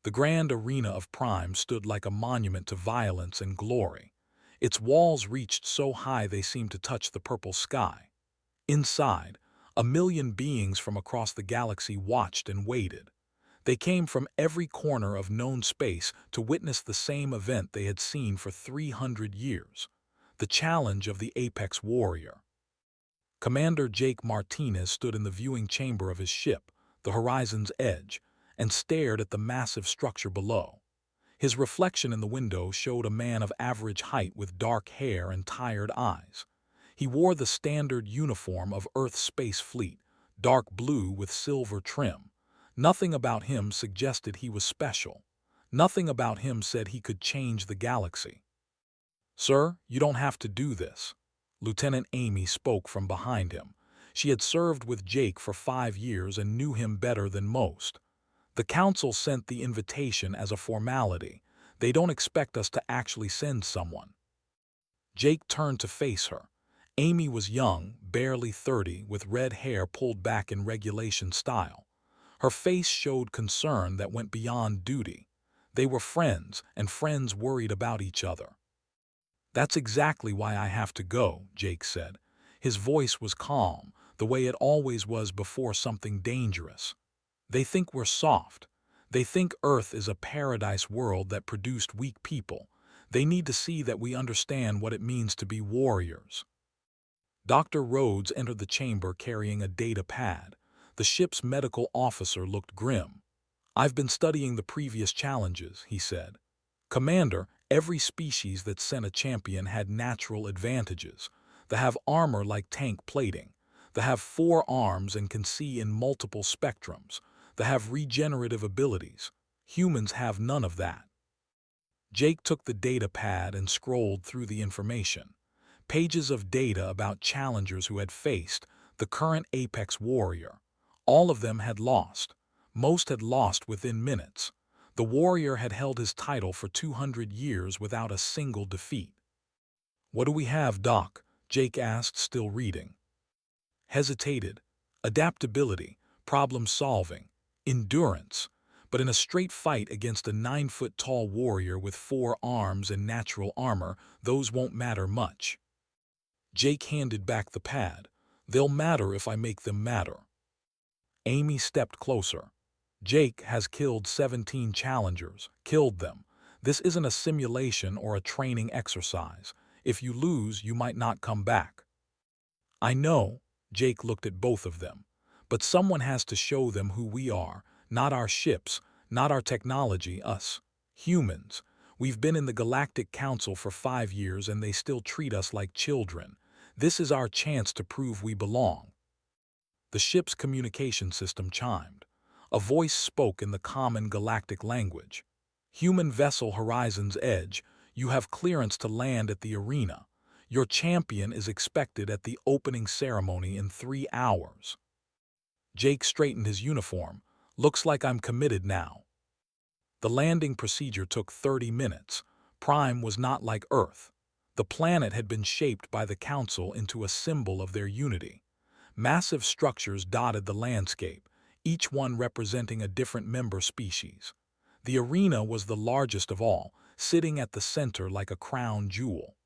The grand arena of Prime stood like a monument to violence and glory. Its walls reached so high they seemed to touch the purple sky. Inside, a million beings from across the galaxy watched and waited. They came from every corner of known space to witness the same event they had seen for 300 years, the challenge of the apex warrior. Commander Jake Martinez stood in the viewing chamber of his ship, the Horizon's Edge, and stared at the massive structure below. His reflection in the window showed a man of average height with dark hair and tired eyes. He wore the standard uniform of Earth's space fleet, dark blue with silver trim. Nothing about him suggested he was special. Nothing about him said he could change the galaxy. "Sir, you don't have to do this." Lieutenant Amy spoke from behind him. She had served with Jake for 5 years and knew him better than most. "The council sent the invitation as a formality. They don't expect us to actually send someone." Jake turned to face her. Amy was young, barely 30, with red hair pulled back in regulation style. Her face showed concern that went beyond duty. They were friends, and friends worried about each other. "That's exactly why I have to go," Jake said. His voice was calm, the way it always was before something dangerous. "They think we're soft. They think Earth is a paradise world that produced weak people. They need to see that we understand what it means to be warriors." Dr. Rhodes entered the chamber carrying a data pad. The ship's medical officer looked grim. "I've been studying the previous challenges," he said. "Commander, every species that sent a champion had natural advantages. They have armor like tank plating. They have 4 arms and can see in multiple spectrums. They have regenerative abilities. Humans have none of that." Jake took the data pad and scrolled through the information. Pages of data about challengers who had faced the current apex warrior. All of them had lost. Most had lost within minutes. The warrior had held his title for 200 years without a single defeat. "What do we have, Doc?" Jake asked, still reading. Hesitated. Adaptability, problem-solving, endurance. But in a straight fight against a 9-foot-tall warrior with 4 arms and natural armor, those won't matter much. Jake handed back the pad. "They'll matter if I make them matter." Amy stepped closer. "Jake has killed 17 challengers, killed them. This isn't a simulation or a training exercise. If you lose, you might not come back." "I know," Jake looked at both of them. "But someone has to show them who we are, not our ships, not our technology, us. Humans. We've been in the Galactic Council for 5 years and they still treat us like children. This is our chance to prove we belong." The ship's communication system chimed. A voice spoke in the common galactic language. "Human vessel Horizon's Edge, you have clearance to land at the arena. Your champion is expected at the opening ceremony in 3 hours." Jake straightened his uniform. "Looks like I'm committed now." The landing procedure took 30 minutes. Prime was not like Earth. The planet had been shaped by the Council into a symbol of their unity. Massive structures dotted the landscape, each one representing a different member species. The arena was the largest of all, sitting at the center like a crown jewel.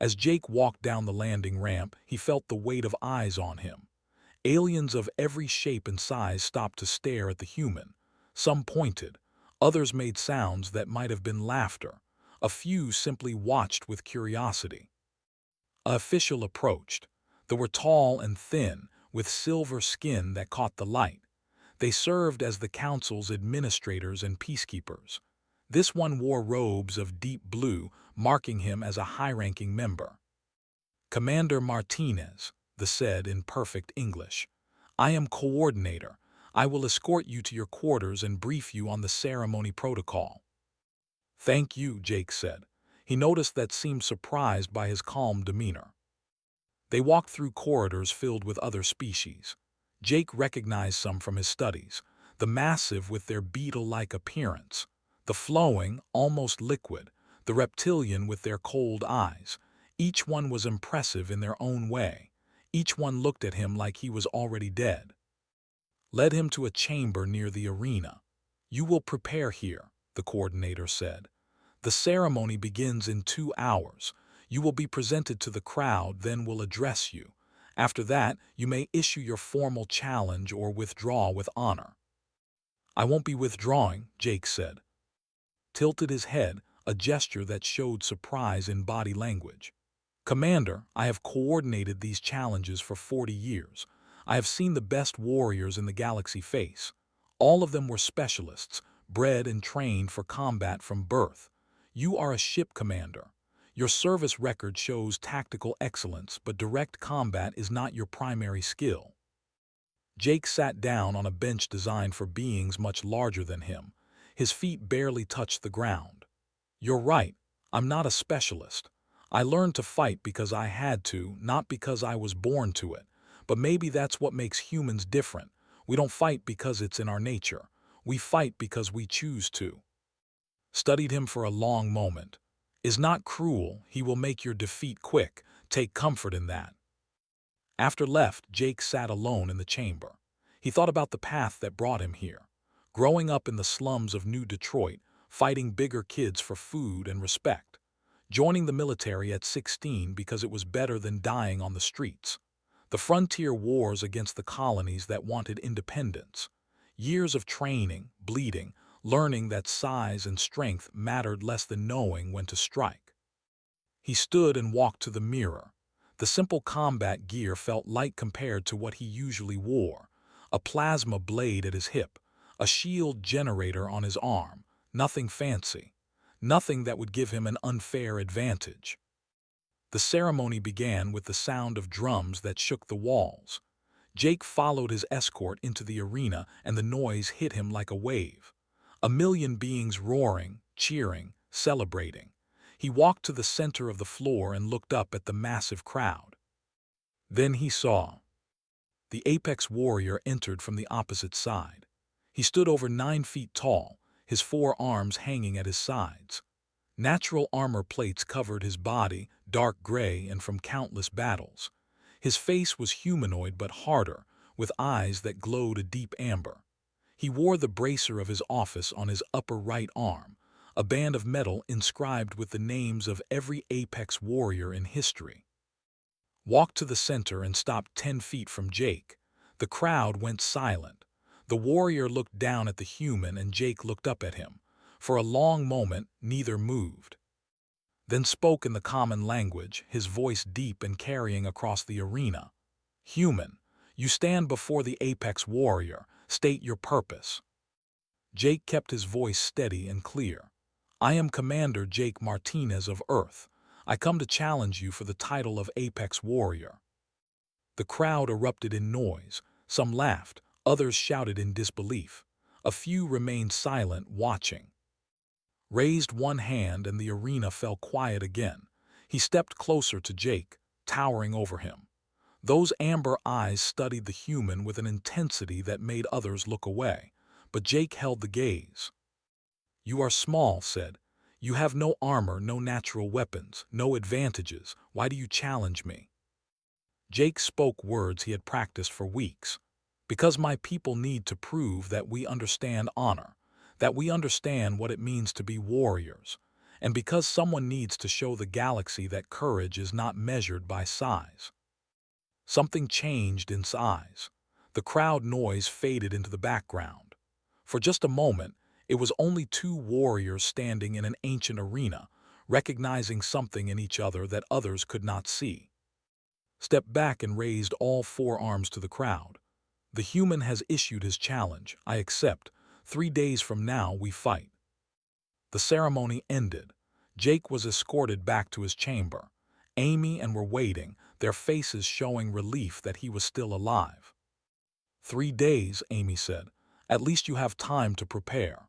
As Jake walked down the landing ramp, he felt the weight of eyes on him. Aliens of every shape and size stopped to stare at the human. Some pointed. Others made sounds that might have been laughter. A few simply watched with curiosity. An official approached. They were tall and thin, with silver skin that caught the light. They served as the council's administrators and peacekeepers. This one wore robes of deep blue, marking him as a high-ranking member. "Commander Martinez," they said in perfect English. "I am coordinator. I will escort you to your quarters and brief you on the ceremony protocol." "Thank you," Jake said. He noticed that seemed surprised by his calm demeanor. They walked through corridors filled with other species. Jake recognized some from his studies, the massive with their beetle-like appearance, the flowing, almost liquid, the reptilian with their cold eyes. Each one was impressive in their own way. Each one looked at him like he was already dead. Led him to a chamber near the arena. "You will prepare here," the coordinator said. "The ceremony begins in 2 hours. You will be presented to the crowd, then will address you. After that, you may issue your formal challenge or withdraw with honor." "I won't be withdrawing," Jake said. Tilted his head, a gesture that showed surprise in body language. "Commander, I have coordinated these challenges for 40 years. I have seen the best warriors in the galaxy face. All of them were specialists, bred and trained for combat from birth. You are a ship commander. Your service record shows tactical excellence, but direct combat is not your primary skill." Jake sat down on a bench designed for beings much larger than him. His feet barely touched the ground. "You're right. I'm not a specialist. I learned to fight because I had to, not because I was born to it. But maybe that's what makes humans different. We don't fight because it's in our nature. We fight because we choose to." Studied him for a long moment. "Is not cruel, he will make your defeat quick. Take comfort in that." After left, Jake sat alone in the chamber. He thought about the path that brought him here. Growing up in the slums of New Detroit, fighting bigger kids for food and respect. Joining the military at 16 because it was better than dying on the streets. The frontier wars against the colonies that wanted independence. Years of training, bleeding, learning that size and strength mattered less than knowing when to strike. He stood and walked to the mirror. The simple combat gear felt light compared to what he usually wore. A plasma blade at his hip, a shield generator on his arm, nothing fancy. Nothing that would give him an unfair advantage. The ceremony began with the sound of drums that shook the walls. Jake followed his escort into the arena and the noise hit him like a wave. A million beings roaring, cheering, celebrating. He walked to the center of the floor and looked up at the massive crowd. Then he saw. The apex warrior entered from the opposite side. He stood over 9 feet tall, his 4 arms hanging at his sides. Natural armor plates covered his body, dark gray and from countless battles. His face was humanoid but harder, with eyes that glowed a deep amber. He wore the bracer of his office on his upper right arm, a band of metal inscribed with the names of every apex warrior in history. Walked to the center and stopped 10 feet from Jake. The crowd went silent. The warrior looked down at the human and Jake looked up at him. For a long moment, neither moved. Then spoke in the common language, his voice deep and carrying across the arena. "Human, you stand before the apex warrior. State your purpose." Jake kept his voice steady and clear. "I am Commander Jake Martinez of Earth. I come to challenge you for the title of Apex Warrior." The crowd erupted in noise. Some laughed, others shouted in disbelief. A few remained silent, watching. Raised one hand and the arena fell quiet again. He stepped closer to Jake, towering over him. Those amber eyes studied the human with an intensity that made others look away, but Jake held the gaze. "You are small," said. "You have no armor, no natural weapons, no advantages. Why do you challenge me?" Jake spoke words he had practiced for weeks. "Because my people need to prove that we understand honor, that we understand what it means to be warriors, and because someone needs to show the galaxy that courage is not measured by size." Something changed in his eyes. The crowd noise faded into the background. For just a moment, it was only 2 warriors standing in an ancient arena, recognizing something in each other that others could not see. Stepped back and raised all 4 arms to the crowd. "The human has issued his challenge. I accept. 3 days from now we fight." The ceremony ended. Jake was escorted back to his chamber. Amy and were waiting, their faces showing relief that he was still alive. 3 days, Amy said. "At least you have time to prepare."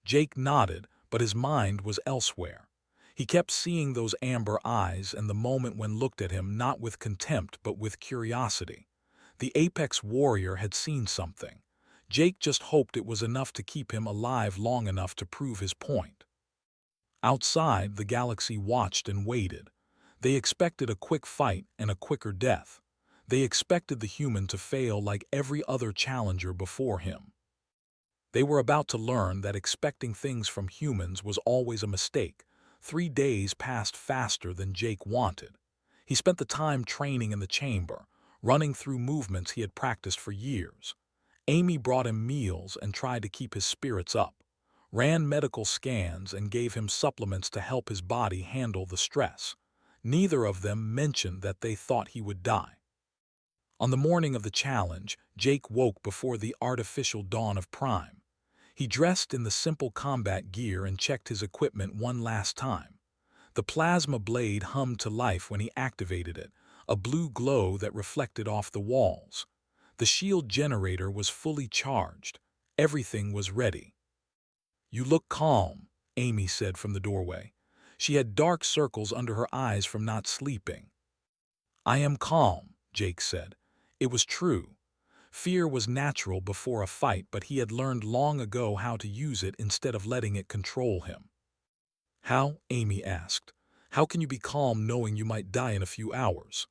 Jake nodded, but his mind was elsewhere. He kept seeing those amber eyes and the moment when looked at him not with contempt but with curiosity. The apex warrior had seen something. Jake just hoped it was enough to keep him alive long enough to prove his point. Outside, the galaxy watched and waited. They expected a quick fight and a quicker death. They expected the human to fail like every other challenger before him. They were about to learn that expecting things from humans was always a mistake. 3 days passed faster than Jake wanted. He spent the time training in the chamber, running through movements he had practiced for years. Amy brought him meals and tried to keep his spirits up, ran medical scans and gave him supplements to help his body handle the stress. Neither of them mentioned that they thought he would die. On the morning of the challenge, Jake woke before the artificial dawn of Prime. He dressed in the simple combat gear and checked his equipment one last time. The plasma blade hummed to life when he activated it, a blue glow that reflected off the walls. The shield generator was fully charged. Everything was ready. "You look calm," Amy said from the doorway. She had dark circles under her eyes from not sleeping. "I am calm," Jake said. It was true. Fear was natural before a fight, but he had learned long ago how to use it instead of letting it control him. "How?" Amy asked. "How can you be calm knowing you might die in a few hours?"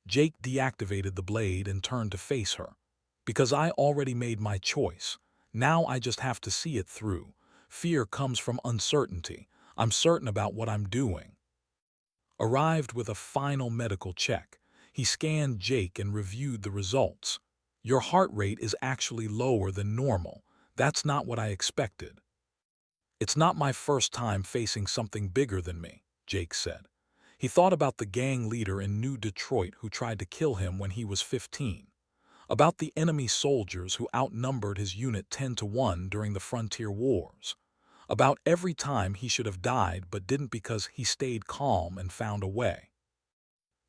Jake deactivated the blade and turned to face her. "Because I already made my choice. Now I just have to see it through. Fear comes from uncertainty. I'm certain about what I'm doing." Arrived with a final medical check, he scanned Jake and reviewed the results. "Your heart rate is actually lower than normal. That's not what I expected." "It's not my first time facing something bigger than me," Jake said. He thought about the gang leader in New Detroit who tried to kill him when he was 15. About the enemy soldiers who outnumbered his unit 10-1 during the Frontier Wars. About every time he should have died but didn't because he stayed calm and found a way.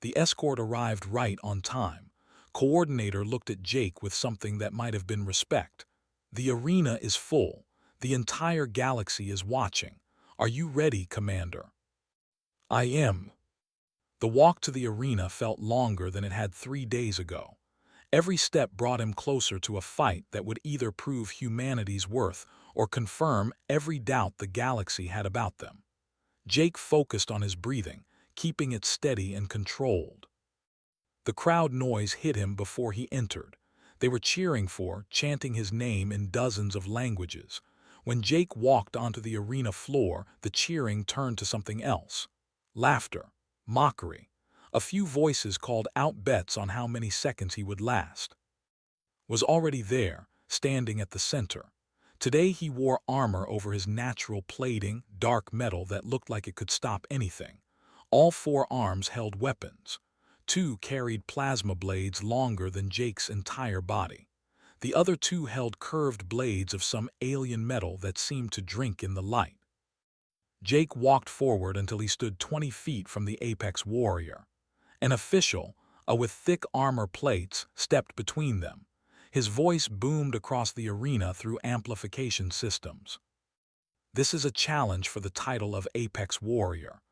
The escort arrived right on time. Coordinator looked at Jake with something that might have been respect. "The arena is full. The entire galaxy is watching. Are you ready, Commander?" "I am." The walk to the arena felt longer than it had 3 days ago. Every step brought him closer to a fight that would either prove humanity's worth or confirm every doubt the galaxy had about them. Jake focused on his breathing, keeping it steady and controlled. The crowd noise hit him before he entered. They were cheering chanting his name in dozens of languages. When Jake walked onto the arena floor, the cheering turned to something else. Laughter, mockery. A few voices called out bets on how many seconds he would last. Was already there, standing at the center. Today he wore armor over his natural plating, dark metal that looked like it could stop anything. All 4 arms held weapons. 2 carried plasma blades longer than Jake's entire body. The other 2 held curved blades of some alien metal that seemed to drink in the light. Jake walked forward until he stood 20 feet from the apex warrior. An official, with thick armor plates, stepped between them. His voice boomed across the arena through amplification systems. "This is a challenge for the title of Apex Warrior.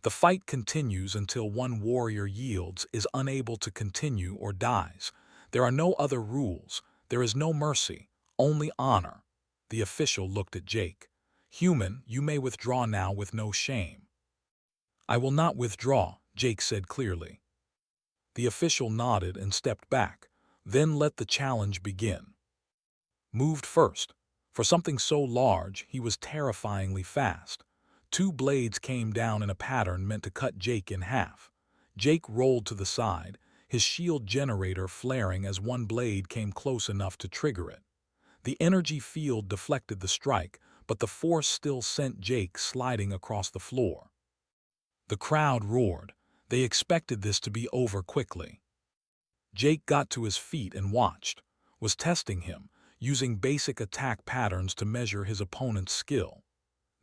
The fight continues until one warrior yields, is unable to continue, or dies. There are no other rules. There is no mercy, only honor." The official looked at Jake. "Human, you may withdraw now with no shame." "I will not withdraw," Jake said clearly. The official nodded and stepped back, then let the challenge begin. Moved first. For something so large, he was terrifyingly fast. 2 blades came down in a pattern meant to cut Jake in half. Jake rolled to the side, his shield generator flaring as one blade came close enough to trigger it. The energy field deflected the strike, but the force still sent Jake sliding across the floor. The crowd roared. They expected this to be over quickly. Jake got to his feet and watched, was testing him, using basic attack patterns to measure his opponent's skill.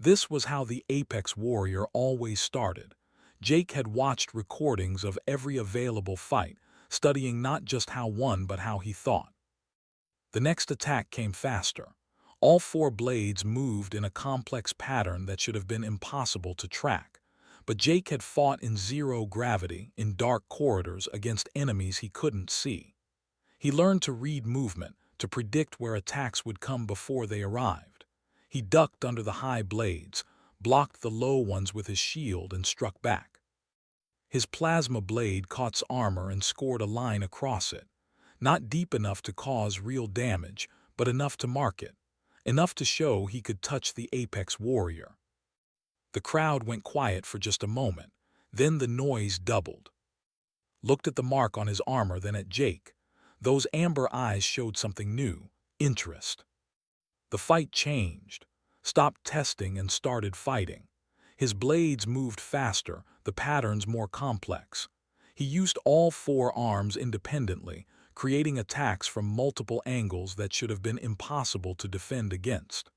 This was how the Apex Warrior always started. Jake had watched recordings of every available fight, studying not just how won but how he thought. The next attack came faster. All 4 blades moved in a complex pattern that should have been impossible to track. But Jake had fought in zero gravity, in dark corridors against enemies he couldn't see. He learned to read movement, to predict where attacks would come before they arrived. He ducked under the high blades, blocked the low ones with his shield, and struck back. His plasma blade caught armor and scored a line across it. Not deep enough to cause real damage, but enough to mark it. enough to show he could touch the apex warrior. The crowd went quiet for just a moment, then the noise doubled. Looked at the mark on his armor, then at Jake. Those amber eyes showed something new, interest. The fight changed, stopped testing and started fighting. His blades moved faster, the patterns more complex. He used all four arms independently, creating attacks from multiple angles that should have been impossible to defend against.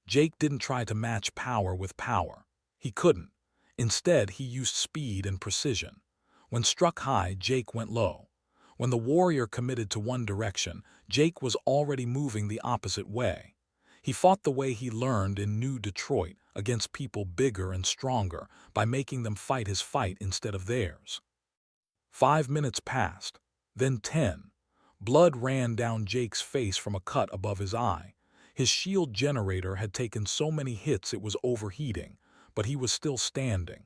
Jake didn't try to match power with power. He couldn't. Instead, he used speed and precision. When struck high, Jake went low. When the warrior committed to one direction, Jake was already moving the opposite way. He fought the way he learned in New Detroit, against people bigger and stronger, by making them fight his fight instead of theirs. 5 minutes passed, then 10. Blood ran down Jake's face from a cut above his eye. His shield generator had taken so many hits it was overheating, but he was still standing.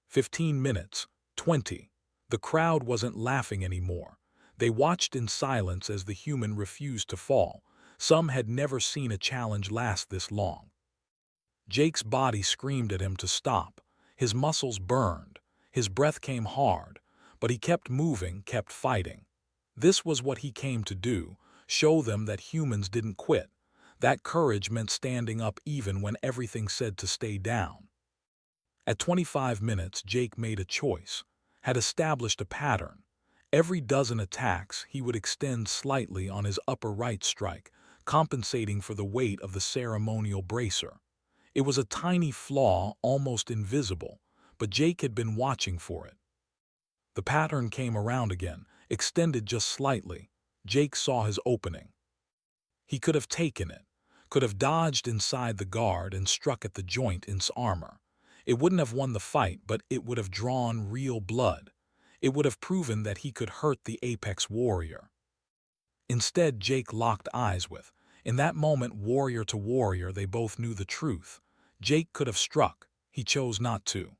15 minutes, 20. The crowd wasn't laughing anymore. They watched in silence as the human refused to fall. Some had never seen a challenge last this long. Jake's body screamed at him to stop. His muscles burned. His breath came hard, but he kept moving, kept fighting. This was what he came to do, show them that humans didn't quit. That courage meant standing up even when everything said to stay down. At 25 minutes, Jake made a choice, had established a pattern. Every dozen attacks, he would extend slightly on his upper right strike, compensating for the weight of the ceremonial bracer. It was a tiny flaw, almost invisible, but Jake had been watching for it. The pattern came around again, extended just slightly. Jake saw his opening. He could have taken it, could have dodged inside the guard and struck at the joint in his armor. It wouldn't have won the fight, but it would have drawn real blood. It would have proven that he could hurt the apex warrior. Instead, Jake locked eyes with. In that moment, warrior to warrior, they both knew the truth. Jake could have struck. He chose not to.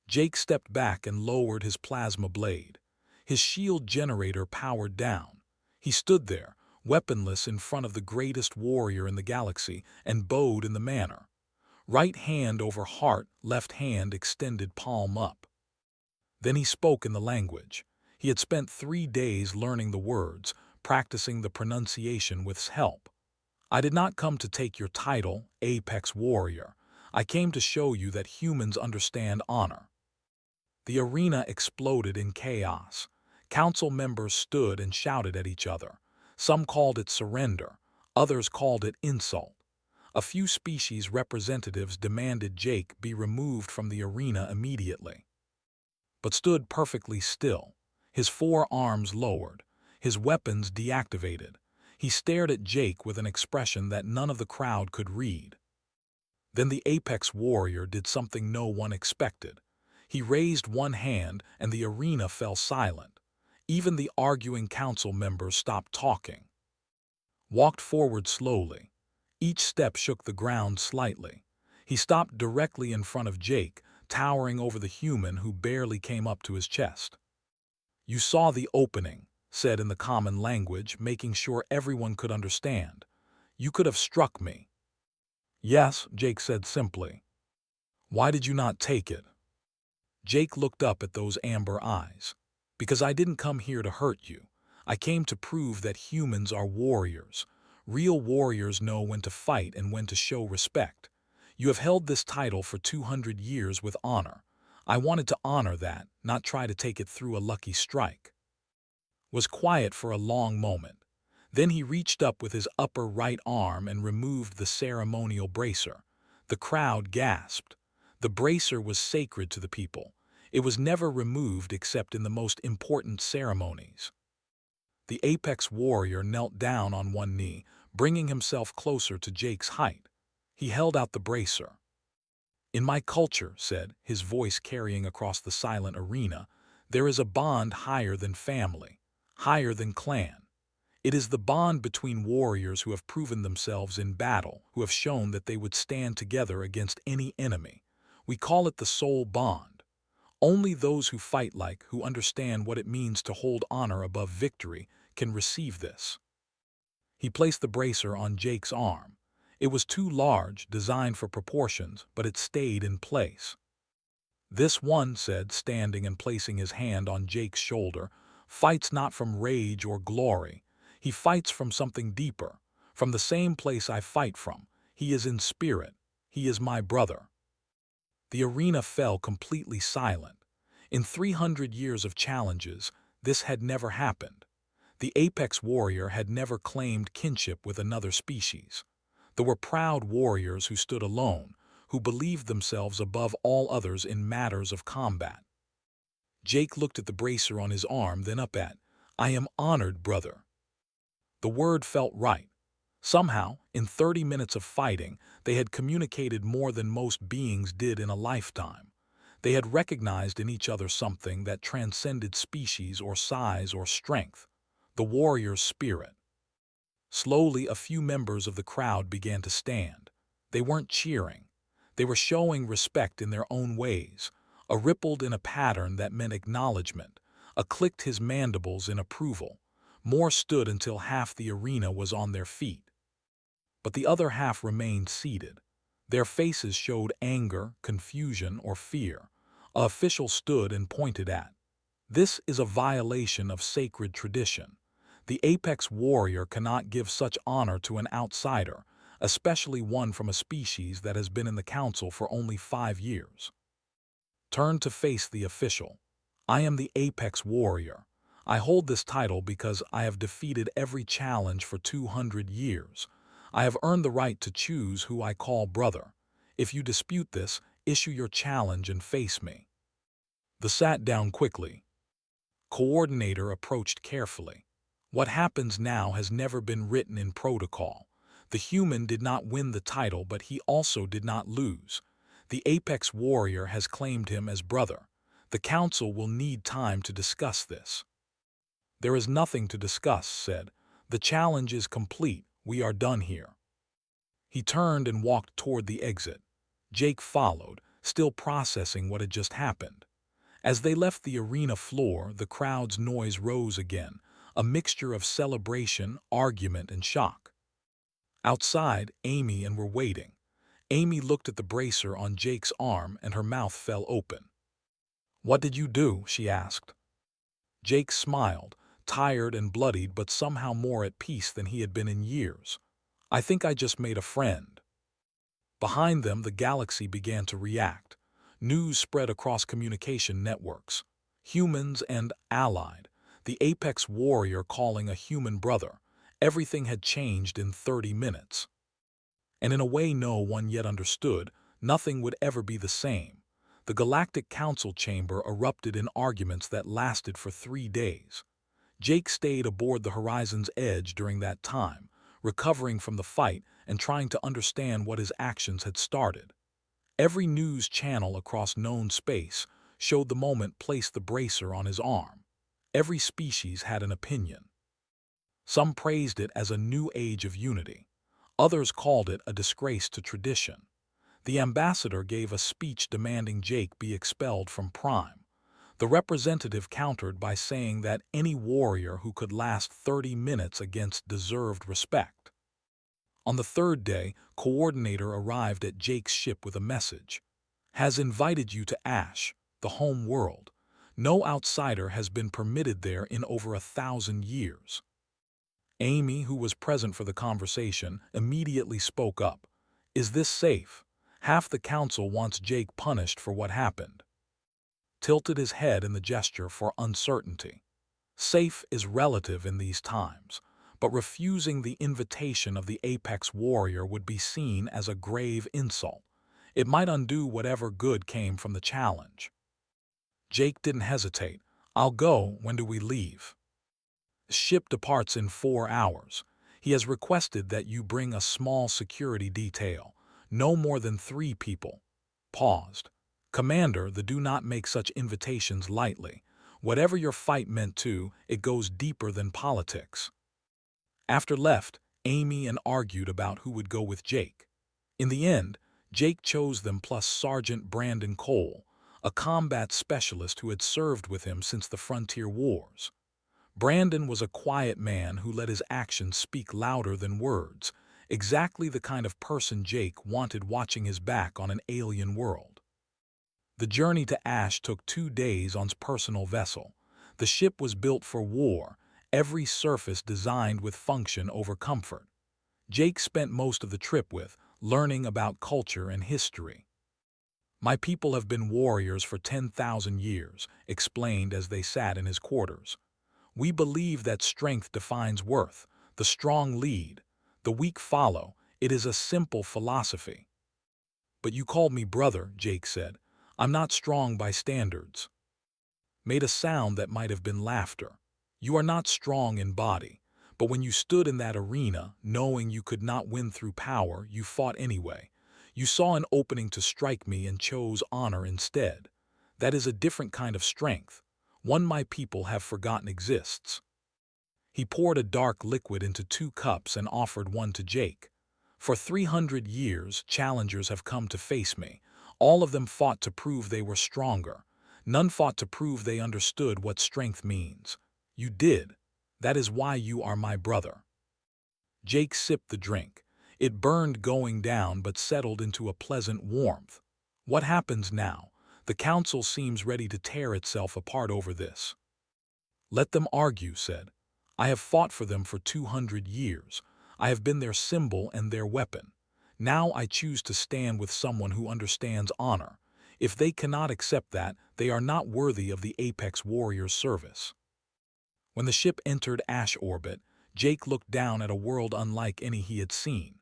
Jake stepped back and lowered his plasma blade. His shield generator powered down. He stood there, weaponless in front of the greatest warrior in the galaxy, and bowed in the manner. Right hand over heart, left hand extended palm up. Then he spoke in the language. He had spent 3 days learning the words, practicing the pronunciation with help. I did not come to take your title, Apex Warrior. I came to show you that humans understand honor. The arena exploded in chaos. Council members stood and shouted at each other. Some called it surrender, others called it insult. A few species representatives demanded Jake be removed from the arena immediately, but stood perfectly still, his 4 arms lowered, his weapons deactivated. He stared at Jake with an expression that none of the crowd could read. Then the apex warrior did something no one expected. He raised one hand and the arena fell silent. Even the arguing council members stopped talking. Walked forward slowly. Each step shook the ground slightly. He stopped directly in front of Jake, towering over the human who barely came up to his chest. You saw the opening, said in the common language, making sure everyone could understand. You could have struck me. Yes, Jake said simply. Why did you not take it? Jake looked up at those amber eyes. Because I didn't come here to hurt you. I came to prove that humans are warriors. Real warriors know when to fight and when to show respect. You have held this title for 200 years with honor. I wanted to honor that, not try to take it through a lucky strike. Was quiet for a long moment. Then he reached up with his upper right arm and removed the ceremonial bracer. The crowd gasped. The bracer was sacred to the people. It was never removed except in the most important ceremonies. The apex warrior knelt down on one knee, bringing himself closer to Jake's height. He held out the bracer. In my culture, said, his voice carrying across the silent arena, there is a bond higher than family, higher than clan. It is the bond between warriors who have proven themselves in battle, who have shown that they would stand together against any enemy. We call it the soul bond. Only those who fight who understand what it means to hold honor above victory, can receive this. He placed the bracer on Jake's arm. It was too large, designed for proportions, but it stayed in place. This one, said, standing and placing his hand on Jake's shoulder, fights not from rage or glory. He fights from something deeper, from the same place I fight from. He is in spirit. He is my brother. The arena fell completely silent. In 300 years of challenges, this had never happened. The apex warrior had never claimed kinship with another species. There were proud warriors who stood alone, who believed themselves above all others in matters of combat. Jake looked at the bracer on his arm, then up at, "I am honored, brother." The word felt right. Somehow, in 30 minutes of fighting, they had communicated more than most beings did in a lifetime. They had recognized in each other something that transcended species or size or strength, the warrior's spirit. Slowly, a few members of the crowd began to stand. They weren't cheering. They were showing respect in their own ways. A rippled in a pattern that meant acknowledgement. A clicked his mandibles in approval. More stood until half the arena was on their feet. But the other half remained seated. Their faces showed anger, confusion, or fear. A official stood and pointed at. "This is a violation of sacred tradition. The apex warrior cannot give such honor to an outsider, especially one from a species that has been in the council for only 5 years." Turned to face the official. "I am the apex warrior. I hold this title because I have defeated every challenge for 200 years. I have earned the right to choose who I call brother. If you dispute this, issue your challenge and face me." The sat down quickly. Coordinator approached carefully. What happens now has never been written in protocol. The human did not win the title, but he also did not lose. The apex warrior has claimed him as brother. The council will need time to discuss this. "There is nothing to discuss," said. "The challenge is complete. We are done here." He turned and walked toward the exit. Jake followed, still processing what had just happened. As they left the arena floor, the crowd's noise rose again, a mixture of celebration, argument, and shock. Outside, Amy and were waiting. Amy looked at the bracer on Jake's arm and her mouth fell open. "What did you do?" she asked. Jake smiled, tired and bloodied but somehow more at peace than he had been in years. "I think I just made a friend." Behind them, the galaxy began to react. News spread across communication networks. Humans and allied. The apex warrior calling a human brother. Everything had changed in 30 minutes. And in a way no one yet understood, nothing would ever be the same. The Galactic Council chamber erupted in arguments that lasted for 3 days. Jake stayed aboard the Horizon's Edge during that time, recovering from the fight and trying to understand what his actions had started. Every news channel across known space showed the moment placed the bracer on his arm. Every species had an opinion. Some praised it as a new age of unity. Others called it a disgrace to tradition. The ambassador gave a speech demanding Jake be expelled from Prime. The representative countered by saying that any warrior who could last 30 minutes against deserved respect. On the third day, Coordinator arrived at Jake's ship with a message. "Has invited you to Ash, the home world. No outsider has been permitted there in over 1,000 years." Amy, who was present for the conversation, immediately spoke up. "Is this safe? Half the council wants Jake punished for what happened." Tilted his head in the gesture for uncertainty. Safe is relative in these times, but refusing the invitation of the apex warrior would be seen as a grave insult. It might undo whatever good came from the challenge. Jake didn't hesitate. "I'll go. When do we leave?" "Ship departs in 4 hours. He has requested that you bring a small security detail. No more than 3 people." Paused. "Commander, do not make such invitations lightly. Whatever your fight meant to, it goes deeper than politics." After left, Amy and argued about who would go with Jake. In the end, Jake chose them plus Sergeant Brandon Cole, a combat specialist who had served with him since the Frontier Wars. Brandon was a quiet man who let his actions speak louder than words, exactly the kind of person Jake wanted watching his back on an alien world. The journey to Ash took 2 days on his personal vessel. The ship was built for war, every surface designed with function over comfort. Jake spent most of the trip learning about culture and history. My people have been warriors for 10,000 years, explained as they sat in his quarters. We believe that strength defines worth, the strong lead, the weak follow. It is a simple philosophy. But you called me brother, Jake said. I'm not strong by standards. Made a sound that might have been laughter. You are not strong in body, but when you stood in that arena, knowing you could not win through power, you fought anyway. You saw an opening to strike me and chose honor instead. That is a different kind of strength, one my people have forgotten exists. He poured a dark liquid into 2 cups and offered one to Jake. For 300 years, challengers have come to face me. All of them fought to prove they were stronger. None fought to prove they understood what strength means. You did. That is why you are my brother. Jake sipped the drink. It burned going down but settled into a pleasant warmth. What happens now? The council seems ready to tear itself apart over this. Let them argue, said. I have fought for them for 200 years. I have been their symbol and their weapon. Now I choose to stand with someone who understands honor. If they cannot accept that, they are not worthy of the Apex Warrior's service. When the ship entered Ash orbit, Jake looked down at a world unlike any he had seen.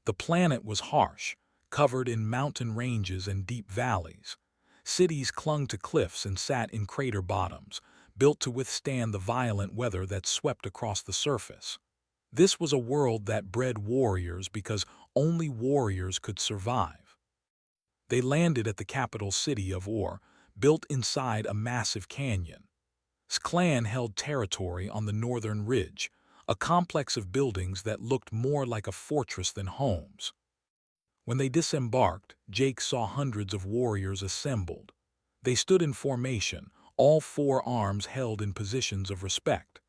The planet was harsh, covered in mountain ranges and deep valleys. Cities clung to cliffs and sat in crater bottoms, built to withstand the violent weather that swept across the surface. This was a world that bred warriors because only warriors could survive. They landed at the capital city of War, built inside a massive canyon. His clan held territory on the northern ridge, a complex of buildings that looked more like a fortress than homes. When they disembarked, Jake saw hundreds of warriors assembled. They stood in formation, all 4 arms held in positions of respect.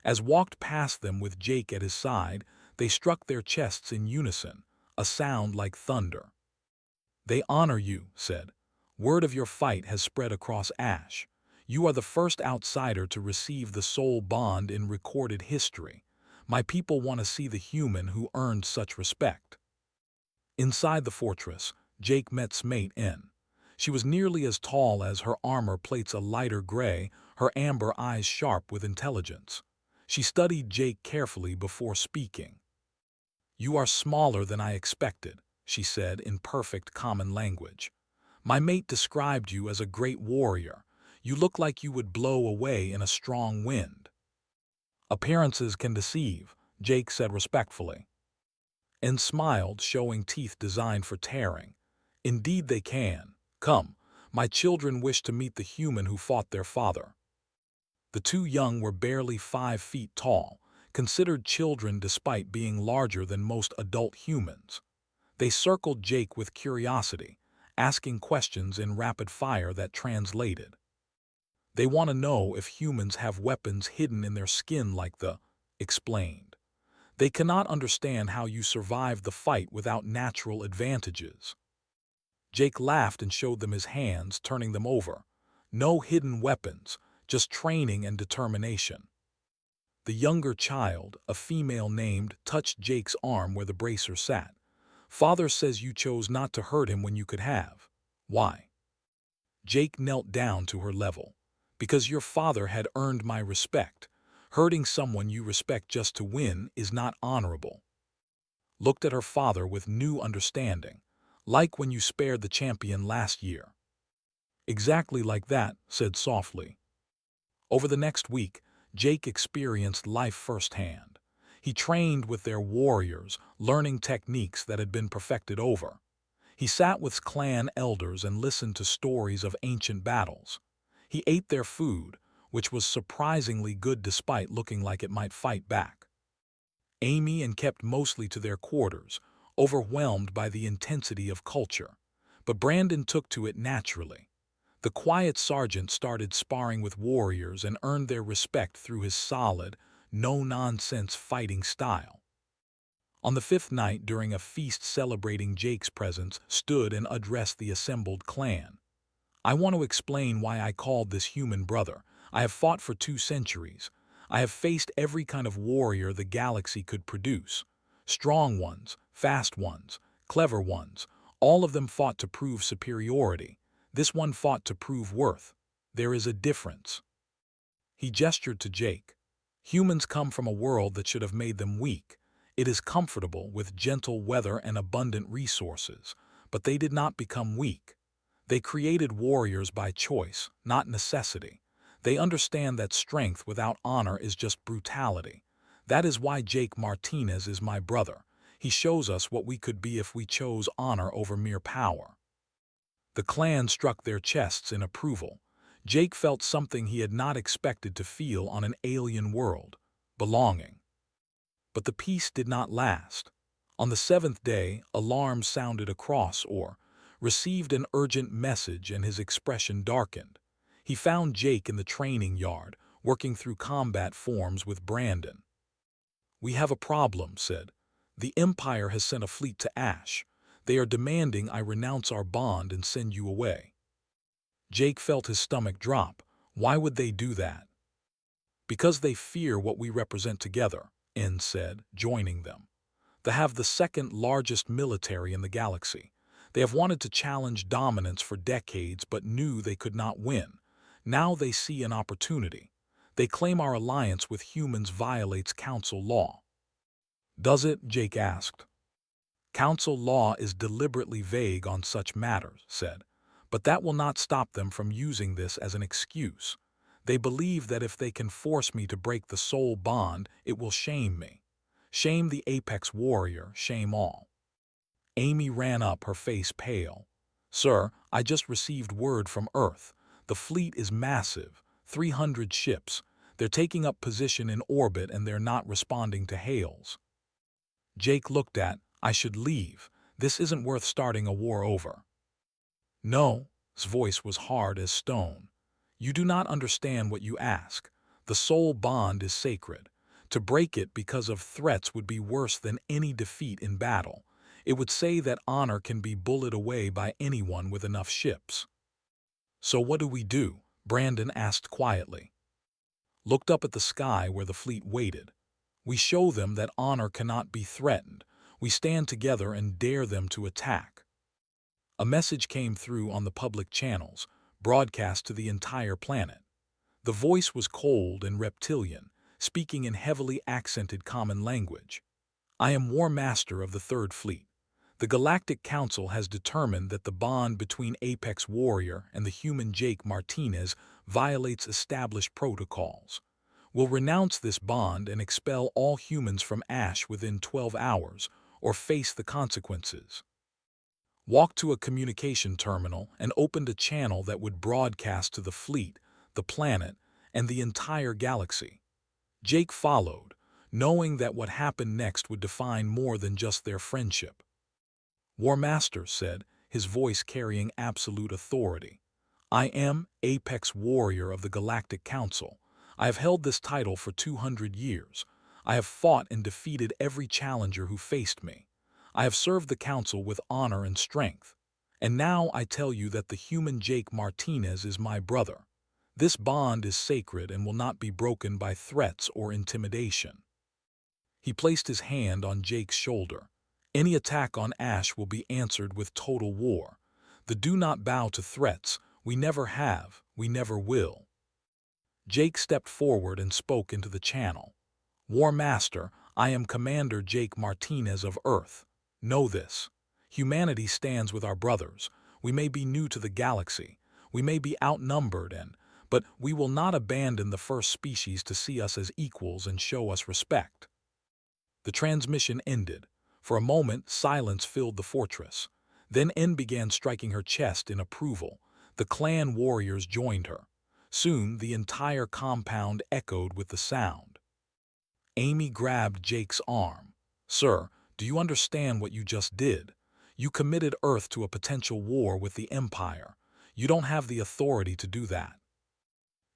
As walked past them with Jake at his side, they struck their chests in unison, a sound like thunder. They honor you, said. Word of your fight has spread across Ash. You are the first outsider to receive the soul bond in recorded history. My people want to see the human who earned such respect. Inside the fortress, Jake met his mate N. She was nearly as tall as her armor plates, a lighter gray, her amber eyes sharp with intelligence. She studied Jake carefully before speaking. You are smaller than I expected, she said in perfect common language. My mate described you as a great warrior. You look like you would blow away in a strong wind. Appearances can deceive, Jake said respectfully. And smiled, showing teeth designed for tearing. Indeed they can. Come, my children wish to meet the human who fought their father. The 2 young were barely 5 feet tall, considered children despite being larger than most adult humans. They circled Jake with curiosity, asking questions in rapid fire that translated. They want to know if humans have weapons hidden in their skin like the explained. They cannot understand how you survived the fight without natural advantages. Jake laughed and showed them his hands, turning them over. No hidden weapons, just training and determination. The younger child, a female named, touched Jake's arm where the bracer sat. Father says you chose not to hurt him when you could have. Why? Jake knelt down to her level. Because your father had earned my respect. Hurting someone you respect just to win is not honorable. Looked at her father with new understanding. Like when you spared the champion last year. Exactly like that, said softly. Over the next week, Jake experienced life firsthand. He trained with their warriors, learning techniques that had been perfected over. He sat with clan elders and listened to stories of ancient battles. He ate their food, which was surprisingly good despite looking like it might fight back. Amy and kept mostly to their quarters, overwhelmed by the intensity of culture. But Brandon took to it naturally. The quiet sergeant started sparring with warriors and earned their respect through his solid, no-nonsense fighting style. On the fifth night, during a feast celebrating Jake's presence, stood and addressed the assembled clan. I want to explain why I called this human brother. I have fought for 2 centuries. I have faced every kind of warrior the galaxy could produce. Strong ones, fast ones, clever ones, all of them fought to prove superiority. This one fought to prove worth. There is a difference. He gestured to Jake. Humans come from a world that should have made them weak. It is comfortable with gentle weather and abundant resources, but they did not become weak. They created warriors by choice, not necessity. They understand that strength without honor is just brutality. That is why Jake Martinez is my brother. He shows us what we could be if we chose honor over mere power. The clan struck their chests in approval. Jake felt something he had not expected to feel on an alien world: belonging. But the peace did not last. On the seventh day, alarms sounded across or received an urgent message, and his expression darkened. He found Jake in the training yard, working through combat forms with Brandon. "We have a problem," said. "The Empire has sent a fleet to Ash. They are demanding I renounce our bond and send you away." Jake felt his stomach drop. Why would they do that? "Because they fear what we represent together," N said, joining them. "They have the second largest military in the galaxy. They have wanted to challenge dominance for decades but knew they could not win. Now they see an opportunity. They claim our alliance with humans violates council law." "Does it?" Jake asked. "Council law is deliberately vague on such matters," said, "but that will not stop them from using this as an excuse. They believe that if they can force me to break the soul bond, it will shame me. Shame the apex warrior, shame all." Amy ran up, her face pale. "Sir, I just received word from Earth. The fleet is massive, 300 ships. They're taking up position in orbit and they're not responding to hails." Jake looked at, "I should leave. This isn't worth starting a war over." "No," his voice was hard as stone. "You do not understand what you ask. The soul bond is sacred. To break it because of threats would be worse than any defeat in battle. It would say that honor can be bullied away by anyone with enough ships." "So what do we do?" Brandon asked quietly. Looked up at the sky where the fleet waited. "We show them that honor cannot be threatened. We stand together and dare them to attack." A message came through on the public channels, broadcast to the entire planet. The voice was cold and reptilian, speaking in heavily accented common language. "I am War Master of the Third Fleet. The Galactic Council has determined that the bond between Apex Warrior and the human Jake Martinez violates established protocols. We'll renounce this bond and expel all humans from Ash within 12 hours, or face the consequences." Walked to a communication terminal and opened a channel that would broadcast to the fleet, the planet, and the entire galaxy. Jake followed, knowing that what happened next would define more than just their friendship. "War Master," said, his voice carrying absolute authority. "I am Apex Warrior of the Galactic Council. I have held this title for 200 years. I have fought and defeated every challenger who faced me. I have served the Council with honor and strength. And now I tell you that the human Jake Martinez is my brother. This bond is sacred and will not be broken by threats or intimidation." He placed his hand on Jake's shoulder. "Any attack on Ash will be answered with total war. The do not bow to threats. We never have, we never will." Jake stepped forward and spoke into the channel. "War Master, I am Commander Jake Martinez of Earth. Know this. Humanity stands with our brothers. We may be new to the galaxy. We may be outnumbered but we will not abandon the first species to see us as equals and show us respect." The transmission ended. For a moment, silence filled the fortress. Then N began striking her chest in approval. The clan warriors joined her. Soon, the entire compound echoed with the sound. Amy grabbed Jake's arm. "Sir, do you understand what you just did? You committed Earth to a potential war with the Empire. You don't have the authority to do that.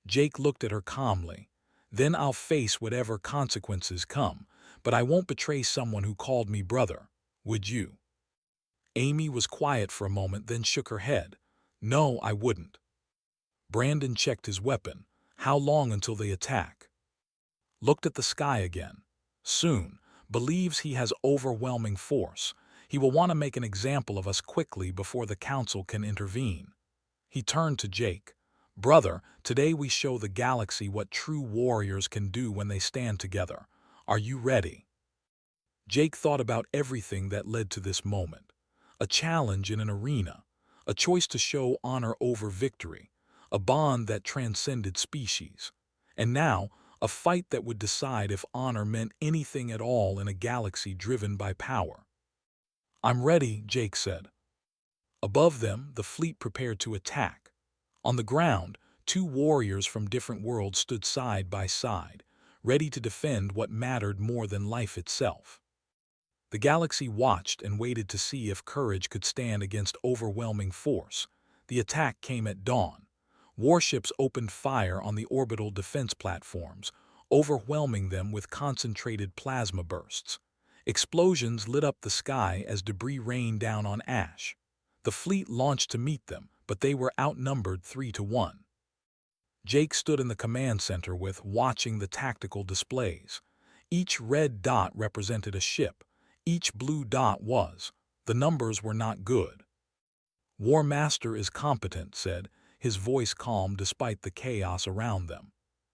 Jake looked at her calmly. Then I'll face whatever consequences come, but I won't betray someone who called me brother. Would you? Amy was quiet for a moment, then shook her head. No, I wouldn't. Brandon checked his weapon. How long until they attack? Looked at the sky again. Soon. Believes he has overwhelming force. He will want to make an example of us quickly before the council can intervene. He turned to Jake. Brother, today we show the galaxy what true warriors can do when they stand together. Are you ready? Jake thought about everything that led to this moment. A challenge in an arena, a choice to show honor over victory, a bond that transcended species. And now, a fight that would decide if honor meant anything at all in a galaxy driven by power. I'm ready, Jake said. Above them, the fleet prepared to attack. On the ground, two warriors from different worlds stood side by side, ready to defend what mattered more than life itself. The galaxy watched and waited to see if courage could stand against overwhelming force. The attack came at dawn. Warships opened fire on the orbital defense platforms, overwhelming them with concentrated plasma bursts. Explosions lit up the sky as debris rained down on ash. The fleet launched to meet them, but they were outnumbered 3-1. Jake stood in the command center watching the tactical displays. Each red dot represented a ship. Each blue dot was. The numbers were not good. War Master is competent, said, his voice calm despite the chaos around them.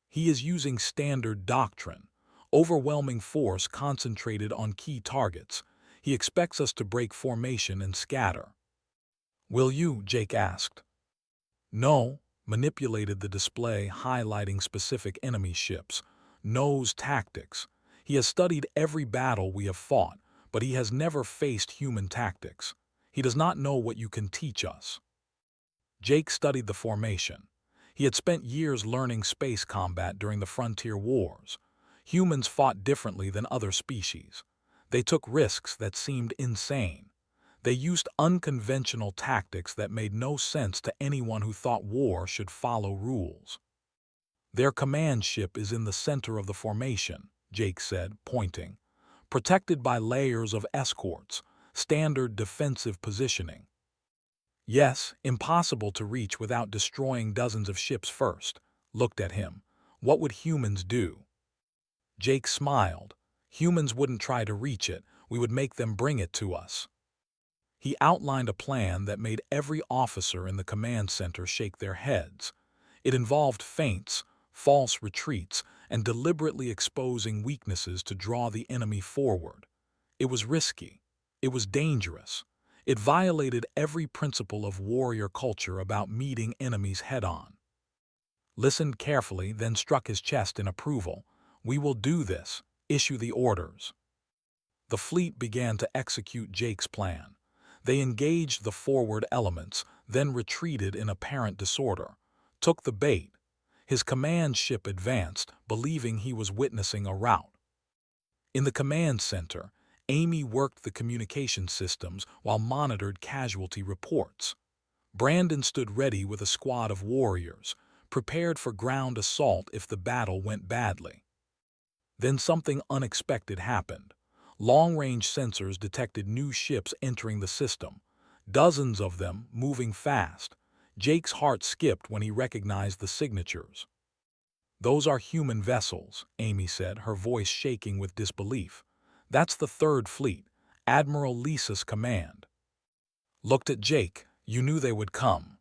He is using standard doctrine, overwhelming force concentrated on key targets. He expects us to break formation and scatter. Will you? Jake asked. No, manipulated the display highlighting specific enemy ships. Knows tactics. He has studied every battle we have fought, but he has never faced human tactics. He does not know what you can teach us. Jake studied the formation. He had spent years learning space combat during the frontier wars. Humans fought differently than other species. They took risks that seemed insane. They used unconventional tactics that made no sense to anyone who thought war should follow rules. Their command ship is in the center of the formation, Jake said, pointing. Protected by layers of escorts, standard defensive positioning. Yes, impossible to reach without destroying dozens of ships first. Looked at him. What would humans do? Jake smiled. Humans wouldn't try to reach it, we would make them bring it to us. He outlined a plan that made every officer in the command center shake their heads. It involved feints, false retreats, and deliberately exposing weaknesses to draw the enemy forward. It was risky. It was dangerous. It violated every principle of warrior culture about meeting enemies head-on. Listened carefully, then struck his chest in approval. We will do this. Issue the orders. The fleet began to execute Jake's plan. They engaged the forward elements, then retreated in apparent disorder. Took the bait. His command ship advanced, believing he was witnessing a rout. In the command center, Amy worked the communication systems while monitored casualty reports. Brandon stood ready with a squad of warriors, prepared for ground assault if the battle went badly. Then something unexpected happened. Long-range sensors detected new ships entering the system, dozens of them moving fast. Jake's heart skipped when he recognized the signatures. Those are human vessels, Amy said, her voice shaking with disbelief. That's the Third Fleet, Admiral Lisa's command. Looked at Jake. You knew they would come.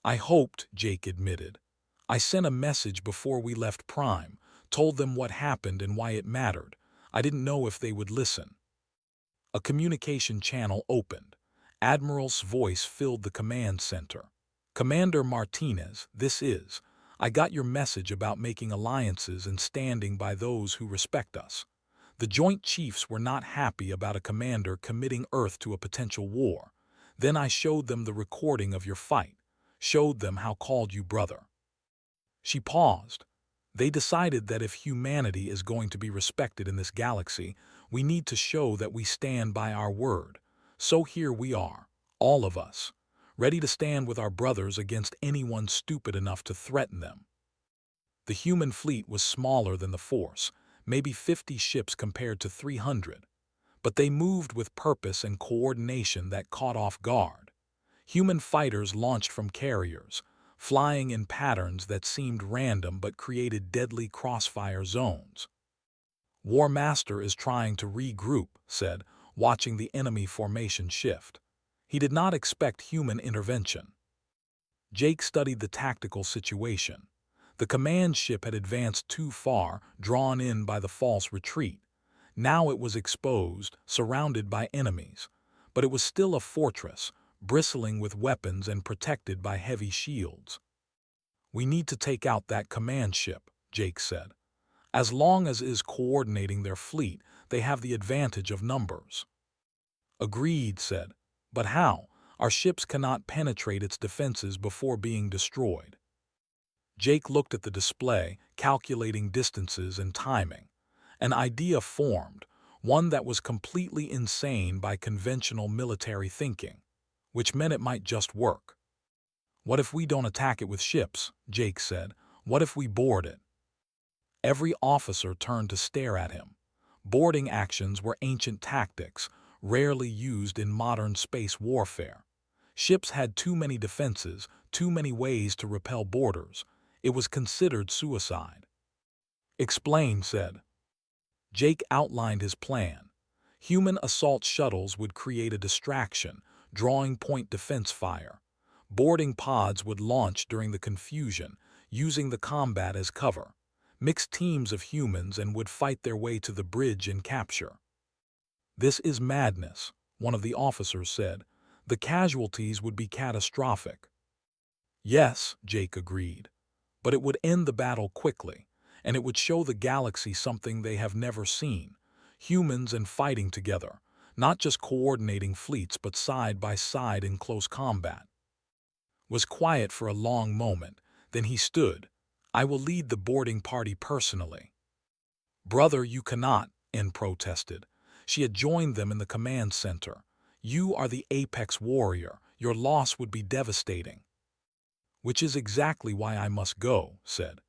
I hoped, Jake admitted. I sent a message before we left Prime, told them what happened and why it mattered. I didn't know if they would listen. A communication channel opened. Admiral's voice filled the command center. Commander Martinez, this is. I got your message about making alliances and standing by those who respect us. The Joint Chiefs were not happy about a commander committing Earth to a potential war. Then I showed them the recording of your fight, showed them how called you brother. She paused. They decided that if humanity is going to be respected in this galaxy, we need to show that we stand by our word. So here we are, all of us, ready to stand with our brothers against anyone stupid enough to threaten them. The human fleet was smaller than the force, maybe 50 ships compared to 300, but they moved with purpose and coordination that caught off guard. Human fighters launched from carriers, flying in patterns that seemed random but created deadly crossfire zones. War Master is trying to regroup, said, watching the enemy formation shift. He did not expect human intervention. Jake studied the tactical situation. The command ship had advanced too far, drawn in by the false retreat. Now it was exposed, surrounded by enemies. But it was still a fortress, bristling with weapons and protected by heavy shields. "We need to take out that command ship," Jake said. "As long as is coordinating their fleet, they have the advantage of numbers." "Agreed," said. "But how? Our ships cannot penetrate its defenses before being destroyed." Jake looked at the display, calculating distances and timing. An idea formed, one that was completely insane by conventional military thinking, which meant it might just work. "What if we don't attack it with ships?" Jake said. "What if we board it?" Every officer turned to stare at him. Boarding actions were ancient tactics, rarely used in modern space warfare. Ships had too many defenses, too many ways to repel boarders. It was considered suicide. "Explain," said. Jake outlined his plan. Human assault shuttles would create a distraction, drawing point defense fire. Boarding pods would launch during the confusion, using the combat as cover. Mixed teams of humans and would fight their way to the bridge and capture. "This is madness," one of the officers said. "The casualties would be catastrophic." "Yes," Jake agreed. "But it would end the battle quickly, and it would show the galaxy something they have never seen. Humans and fighting together, not just coordinating fleets but side by side in close combat." Was quiet for a long moment, then he stood. "I will lead the boarding party personally." "Brother, you cannot," N protested. She had joined them in the command center. "You are the apex warrior. Your loss would be devastating." "Which is exactly why I must go," said.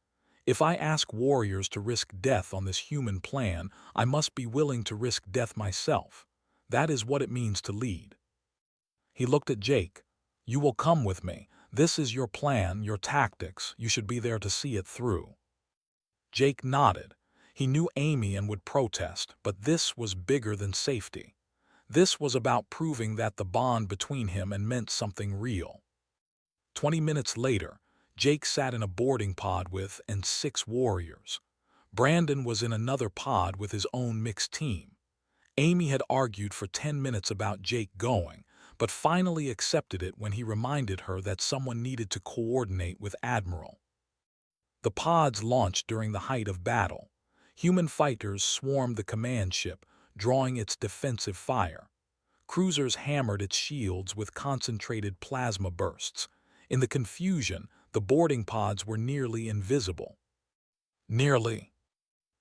"If I ask warriors to risk death on this human plan, I must be willing to risk death myself. That is what it means to lead." He looked at Jake. "You will come with me. This is your plan, your tactics. You should be there to see it through." Jake nodded. He knew Amy and would protest, but this was bigger than safety. This was about proving that the bond between him and meant something real. 20 minutes later, Jake sat in a boarding pod with and 6 warriors. Brandon was in another pod with his own mixed team. Amy had argued for 10 minutes about Jake going, but finally accepted it when he reminded her that someone needed to coordinate with Admiral. The pods launched during the height of battle. Human fighters swarmed the command ship, drawing its defensive fire. Cruisers hammered its shields with concentrated plasma bursts. In the confusion, the boarding pods were nearly invisible. Nearly.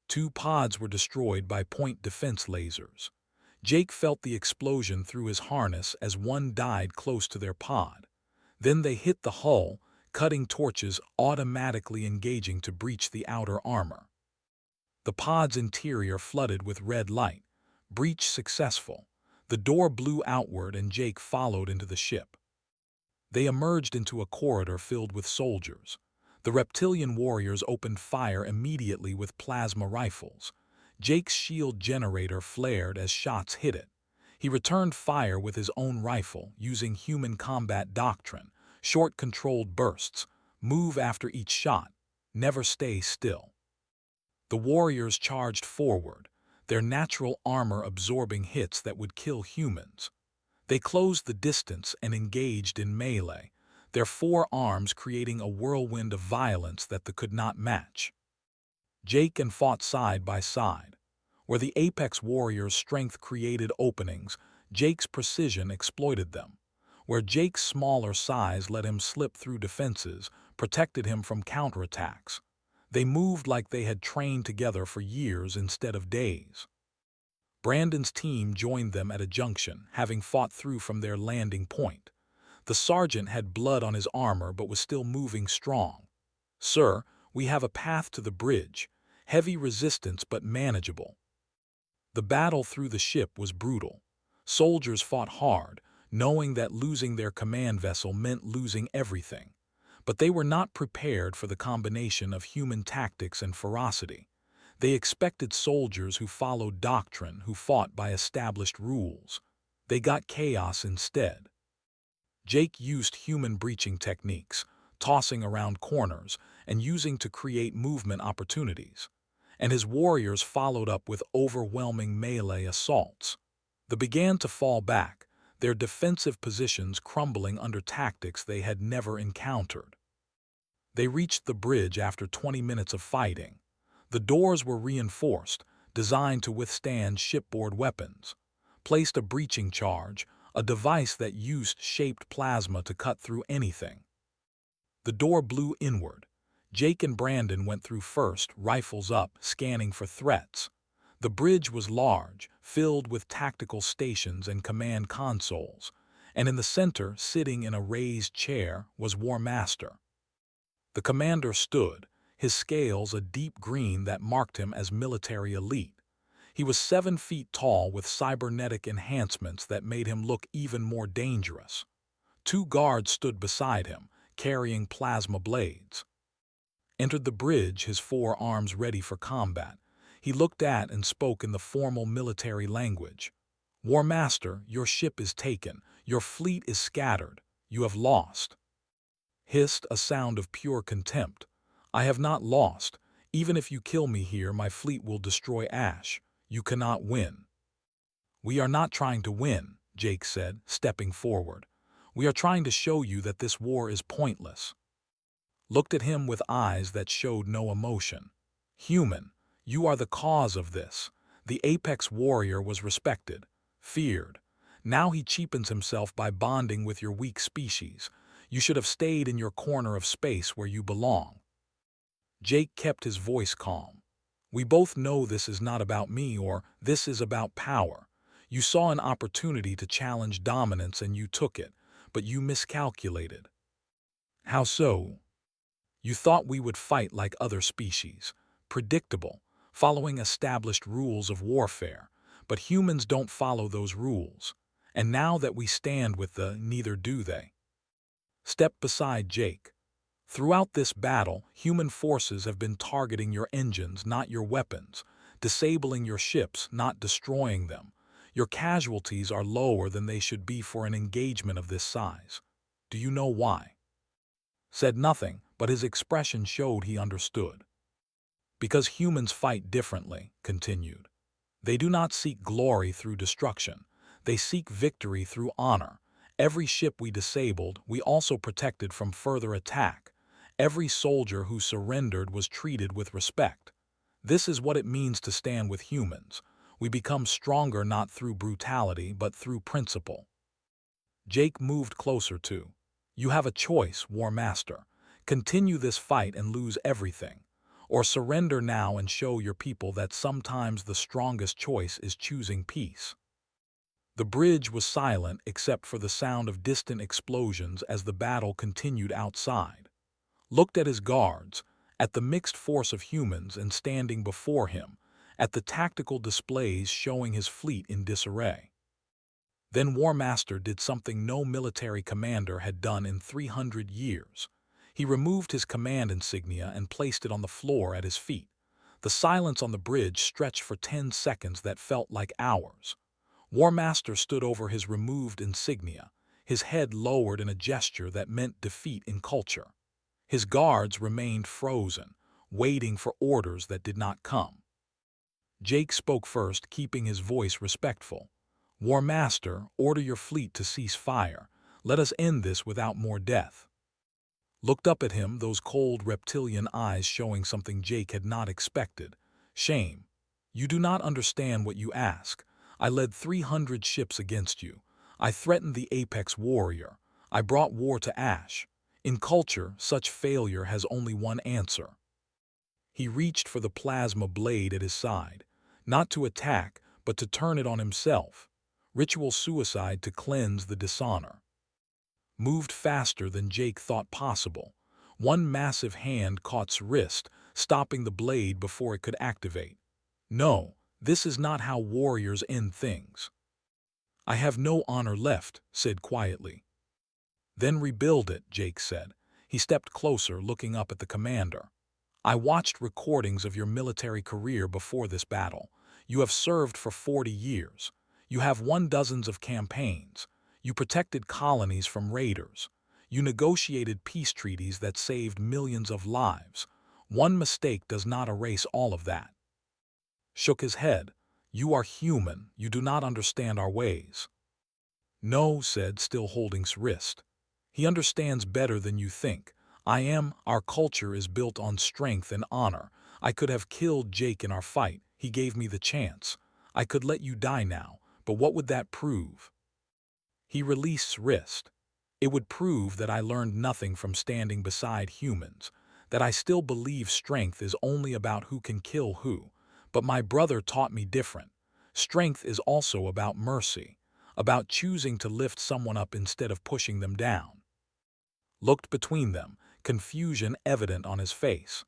2 pods were destroyed by point defense lasers. Jake felt the explosion through his harness as one died close to their pod. Then they hit the hull, cutting torches automatically engaging to breach the outer armor. The pod's interior flooded with red light. Breach successful. The door blew outward and Jake followed into the ship. They emerged into a corridor filled with soldiers. The reptilian warriors opened fire immediately with plasma rifles. Jake's shield generator flared as shots hit it. He returned fire with his own rifle, using human combat doctrine, short controlled bursts, move after each shot, never stay still. The warriors charged forward, their natural armor absorbing hits that would kill humans. They closed the distance and engaged in melee, their 4 arms creating a whirlwind of violence that they could not match. Jake and fought side by side. Where the apex warrior's strength created openings, Jake's precision exploited them. Where Jake's smaller size let him slip through defenses, protected him from counterattacks. They moved like they had trained together for years instead of days. Brandon's team joined them at a junction, having fought through from their landing point. The sergeant had blood on his armor but was still moving strong. "Sir, we have a path to the bridge. Heavy resistance but manageable." The battle through the ship was brutal. Soldiers fought hard, knowing that losing their command vessel meant losing everything. But they were not prepared for the combination of human tactics and ferocity. They expected soldiers who followed doctrine, who fought by established rules. They got chaos instead. Jake used human breaching techniques, tossing around corners and using to create movement opportunities. And his warriors followed up with overwhelming melee assaults. They began to fall back, their defensive positions crumbling under tactics they had never encountered. They reached the bridge after 20 minutes of fighting. The doors were reinforced, designed to withstand shipboard weapons. Placed a breaching charge, a device that used shaped plasma to cut through anything. The door blew inward. Jake and Brandon went through first, rifles up, scanning for threats. The bridge was large, filled with tactical stations and command consoles, and in the center, sitting in a raised chair, was War Master. The commander stood, his scales a deep green that marked him as military elite. He was 7 feet tall with cybernetic enhancements that made him look even more dangerous. 2 guards stood beside him, carrying plasma blades. Entered the bridge, his 4 arms ready for combat. He looked at and spoke in the formal military language. "War Master, your ship is taken. Your fleet is scattered. You have lost." Hissed a sound of pure contempt. "I have not lost. Even if you kill me here, my fleet will destroy ash. You cannot win." "We are not trying to win," Jake said, stepping forward. "We are trying to show you that this war is pointless." Looked at him with eyes that showed no emotion. "Human, you are the cause of this." The apex warrior was respected, feared. Now he cheapens himself by bonding with your weak species. You should have stayed in your corner of space where you belong. Jake kept his voice calm. "We both know this is not about me, or this is about power. You saw an opportunity to challenge dominance and you took it, but you miscalculated." "How so?" "You thought we would fight like other species, predictable, following established rules of warfare, but humans don't follow those rules. And now that we stand with the neither do they." Step beside Jake. "Throughout this battle, human forces have been targeting your engines, not your weapons, disabling your ships, not destroying them. Your casualties are lower than they should be for an engagement of this size. Do you know why?" Said nothing, but his expression showed he understood. "Because humans fight differently," continued. "They do not seek glory through destruction. They seek victory through honor. Every ship we disabled, we also protected from further attack. Every soldier who surrendered was treated with respect. This is what it means to stand with humans. We become stronger not through brutality, but through principle." Jake moved closer to. "You have a choice, War Master. Continue this fight and lose everything, or surrender now and show your people that sometimes the strongest choice is choosing peace." The bridge was silent except for the sound of distant explosions as the battle continued outside. Looked at his guards, at the mixed force of humans and standing before him, at the tactical displays showing his fleet in disarray. Then War Master did something no military commander had done in 300 years. He removed his command insignia and placed it on the floor at his feet. The silence on the bridge stretched for 10 seconds that felt like hours. War Master stood over his removed insignia, his head lowered in a gesture that meant defeat in culture. His guards remained frozen, waiting for orders that did not come. Jake spoke first, keeping his voice respectful. "War Master, order your fleet to cease fire. Let us end this without more death." Looked up at him, those cold reptilian eyes showing something Jake had not expected. "Shame. You do not understand what you ask. I led 300 ships against you. I threatened the apex warrior. I brought war to Ash. In culture, such failure has only one answer." He reached for the plasma blade at his side, not to attack, but to turn it on himself. Ritual suicide to cleanse the dishonor. moved faster than Jake thought possible. One massive hand caught his wrist, stopping the blade before it could activate. "No, this is not how warriors end things." "I have no honor left," said quietly. "Then rebuild it," Jake said. He stepped closer, looking up at the commander. "I watched recordings of your military career before this battle. You have served for 40 years. You have won dozens of campaigns. You protected colonies from raiders. You negotiated peace treaties that saved millions of lives. One mistake does not erase all of that." Shook his head. "You are human. You do not understand our ways." "No," said, still holding his wrist. "He understands better than you think. Our culture is built on strength and honor. I could have killed Jake in our fight. He gave me the chance. I could let you die now, but what would that prove?" He released his wrist. "It would prove that I learned nothing from standing beside humans, that I still believe strength is only about who can kill who. But my brother taught me different. Strength is also about mercy, about choosing to lift someone up instead of pushing them down." Looked between them, confusion evident on his face.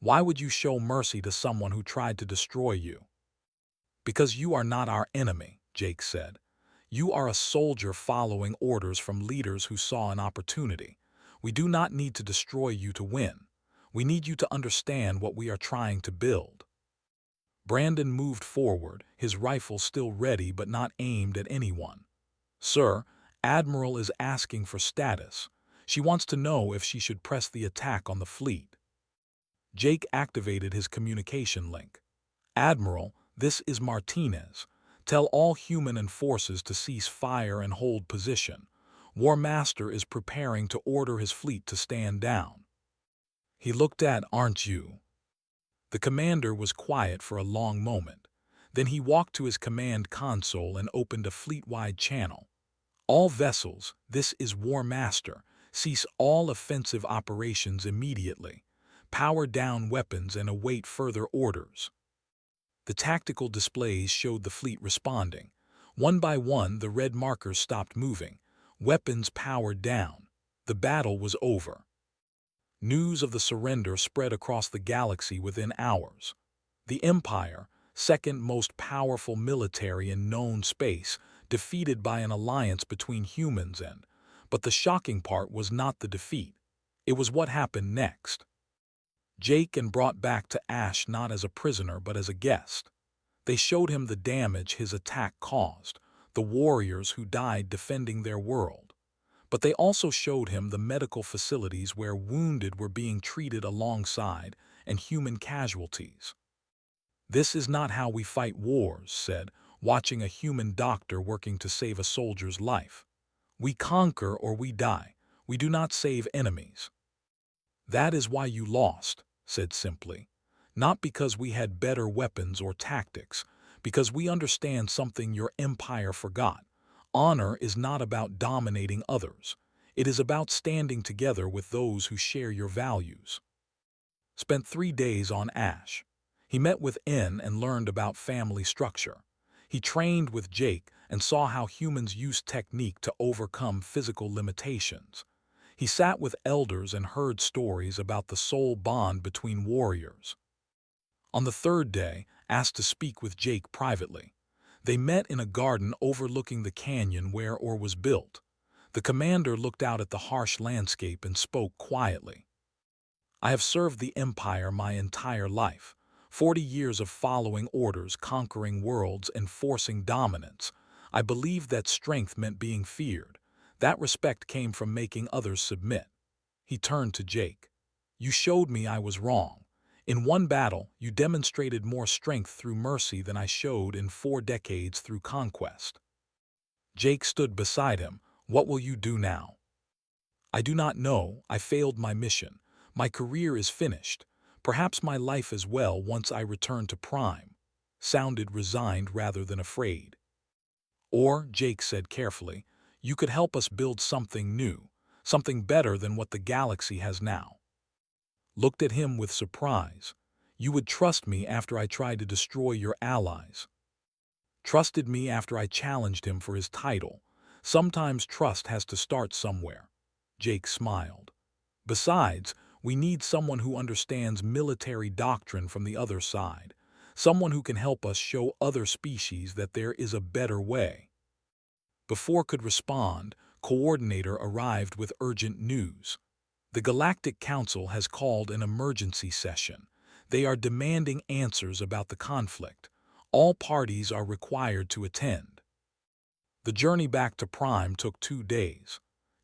"Why would you show mercy to someone who tried to destroy you?" "Because you are not our enemy," Jake said. "You are a soldier following orders from leaders who saw an opportunity. We do not need to destroy you to win. We need you to understand what we are trying to build." Brandon moved forward, his rifle still ready but not aimed at anyone. "Sir, Admiral is asking for status. She wants to know if she should press the attack on the fleet." Jake activated his communication link. "Admiral, this is Martinez. Tell all human and forces to cease fire and hold position. War Master is preparing to order his fleet to stand down." He looked at, "Aren't you?" The commander was quiet for a long moment. Then he walked to his command console and opened a fleet-wide channel. "All vessels, this is War Master. Cease all offensive operations immediately. Power down weapons and await further orders." The tactical displays showed the fleet responding. One by one, the red markers stopped moving. Weapons powered down. The battle was over. News of the surrender spread across the galaxy within hours. The Empire, second most powerful military in known space, defeated by an alliance between humans and... But the shocking part was not the defeat. It was what happened next. Jake and brought back to Ash not as a prisoner but as a guest. They showed him the damage his attack caused, the warriors who died defending their world. But they also showed him the medical facilities where wounded were being treated alongside and human casualties. "This is not how we fight wars," said, watching a human doctor working to save a soldier's life. "We conquer or we die. We do not save enemies." "That is why you lost," said simply. "Not because we had better weapons or tactics, because we understand something your empire forgot. Honor is not about dominating others. It is about standing together with those who share your values." Spent 3 days on Ash. He met with N and learned about family structure. He trained with Jake and saw how humans use technique to overcome physical limitations. He sat with elders and heard stories about the soul bond between warriors. On the 3rd day, asked to speak with Jake privately. They met in a garden overlooking the canyon where Or was built. The commander looked out at the harsh landscape and spoke quietly. "I have served the Empire my entire life. 40 years of following orders, conquering worlds, enforcing dominance. I believed that strength meant being feared. That respect came from making others submit." He turned to Jake. "You showed me I was wrong. In one battle, you demonstrated more strength through mercy than I showed in 4 decades through conquest." Jake stood beside him. "What will you do now?" "I do not know. I failed my mission. My career is finished. Perhaps my life as well once I return to Prime." Sounded resigned rather than afraid. "Or," Jake said carefully, "you could help us build something new, something better than what the galaxy has now." Looked at him with surprise. "You would trust me after I tried to destroy your allies. Trusted me after I challenged him for his title. Sometimes trust has to start somewhere." Jake smiled. Besides, we need someone who understands military doctrine from the other side, someone who can help us show other species that there is a better way. Before could respond, Coordinator arrived with urgent news. The Galactic Council has called an emergency session. They are demanding answers about the conflict. All parties are required to attend. The journey back to Prime took 2 days.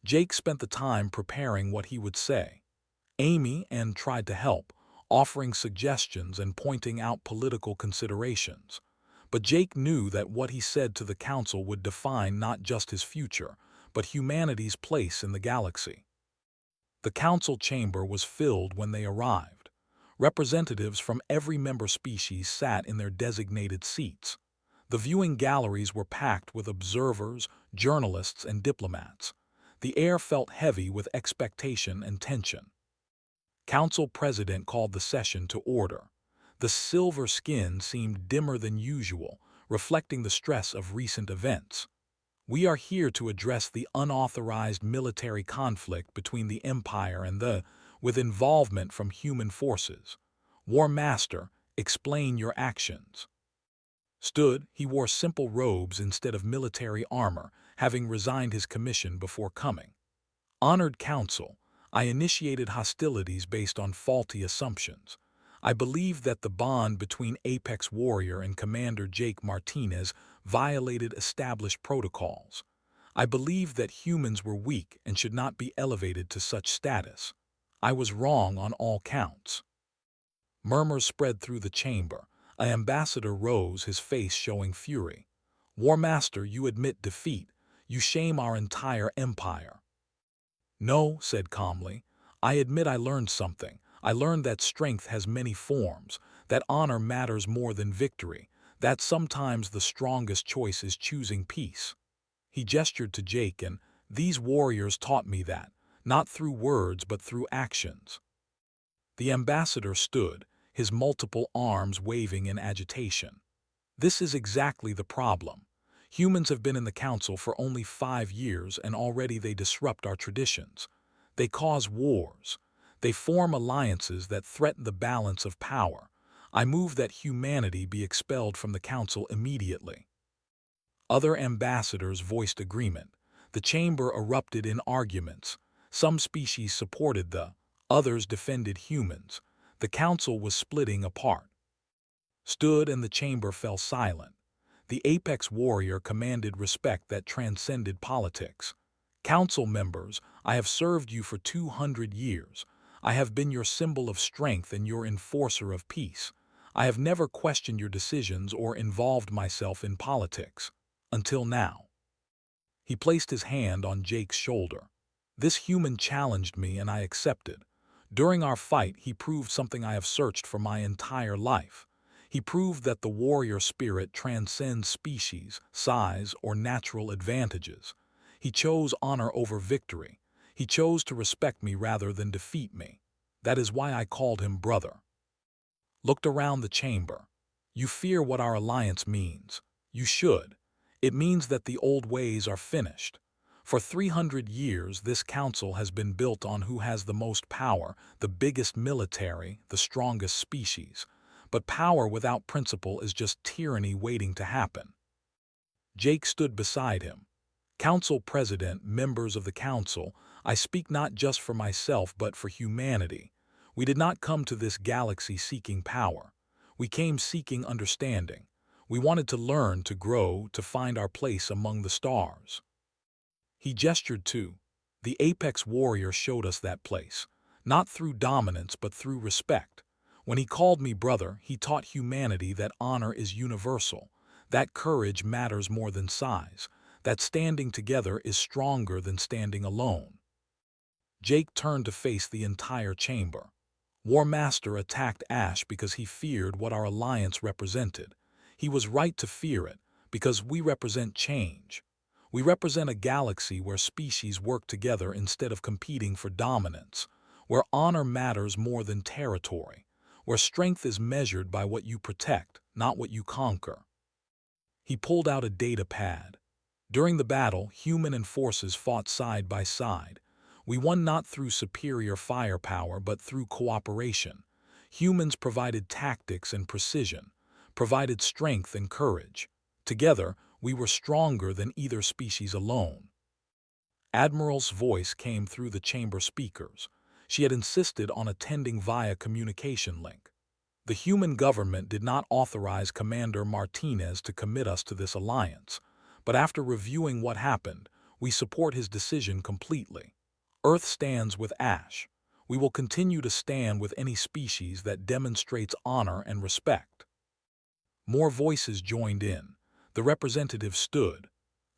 Jake spent the time preparing what he would say. Amy and tried to help, offering suggestions and pointing out political considerations. But Jake knew that what he said to the council would define not just his future, but humanity's place in the galaxy. The council chamber was filled when they arrived. Representatives from every member species sat in their designated seats. The viewing galleries were packed with observers, journalists, and diplomats. The air felt heavy with expectation and tension. Council President called the session to order. The silver skin seemed dimmer than usual, reflecting the stress of recent events. We are here to address the unauthorized military conflict between the Empire and with involvement from human forces. War Master, explain your actions. He wore simple robes instead of military armor, having resigned his commission before coming. Honored Council, I initiated hostilities based on faulty assumptions. I believe that the bond between Apex Warrior and Commander Jake Martinez violated established protocols. I believe that humans were weak and should not be elevated to such status. I was wrong on all counts. Murmurs spread through the chamber. An ambassador rose, his face showing fury. War Master, you admit defeat. You shame our entire empire. No, said calmly. I admit I learned something. I learned that strength has many forms, that honor matters more than victory, that sometimes the strongest choice is choosing peace. He gestured to Jake, and these warriors taught me that, not through words but through actions. The ambassador stood, his multiple arms waving in agitation. This is exactly the problem. Humans have been in the council for only 5 years and already they disrupt our traditions. They cause wars. They form alliances that threaten the balance of power. I move that humanity be expelled from the council immediately. Other ambassadors voiced agreement. The chamber erupted in arguments. Some species supported others defended humans. The council was splitting apart. And the chamber fell silent. The apex warrior commanded respect that transcended politics. Council members, I have served you for 200 years. I have been your symbol of strength and your enforcer of peace. I have never questioned your decisions or involved myself in politics. Until now. He placed his hand on Jake's shoulder. This human challenged me and I accepted. During our fight, he proved something I have searched for my entire life. He proved that the warrior spirit transcends species, size, or natural advantages. He chose honor over victory. He chose to respect me rather than defeat me. That is why I called him brother. Looked around the chamber. You fear what our alliance means. You should. It means that the old ways are finished. For 300 years, this council has been built on who has the most power, the biggest military, the strongest species. But power without principle is just tyranny waiting to happen. Jake stood beside him. Council President, members of the council, I speak not just for myself but for humanity. We did not come to this galaxy seeking power. We came seeking understanding. We wanted to learn, to grow, to find our place among the stars. He gestured too. The apex warrior showed us that place, not through dominance but through respect. When he called me brother, he taught humanity that honor is universal, that courage matters more than size, that standing together is stronger than standing alone. Jake turned to face the entire chamber. War Master attacked Ash because he feared what our alliance represented. He was right to fear it, because we represent change. We represent a galaxy where species work together instead of competing for dominance, where honor matters more than territory, where strength is measured by what you protect, not what you conquer. He pulled out a data pad. During the battle, human and forces fought side by side. We won not through superior firepower but through cooperation. Humans provided tactics and precision, provided strength and courage. Together, we were stronger than either species alone. Admiral's voice came through the chamber speakers. She had insisted on attending via communication link. The human government did not authorize Commander Martinez to commit us to this alliance, but after reviewing what happened, we support his decision completely. Earth stands with Ash. We will continue to stand with any species that demonstrates honor and respect. More voices joined in. The representative stood.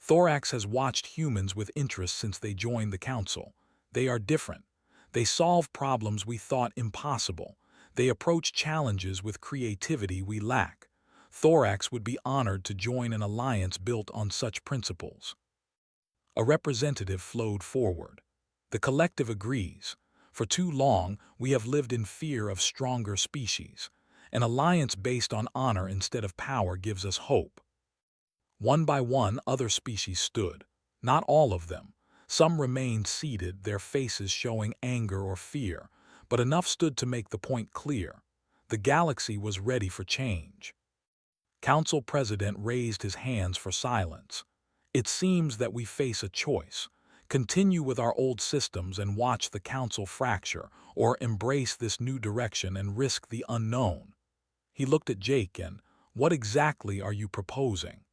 Thorax has watched humans with interest since they joined the council. They are different. They solve problems we thought impossible. They approach challenges with creativity we lack. Thorax would be honored to join an alliance built on such principles. A representative flowed forward. The collective agrees. For too long, we have lived in fear of stronger species. An alliance based on honor instead of power gives us hope. One by one, other species stood. Not all of them. Some remained seated, their faces showing anger or fear, but enough stood to make the point clear. The galaxy was ready for change. Council President raised his hands for silence. It seems that we face a choice. Continue with our old systems and watch the council fracture, or embrace this new direction and risk the unknown. He looked at Jake and, "What exactly are you proposing?"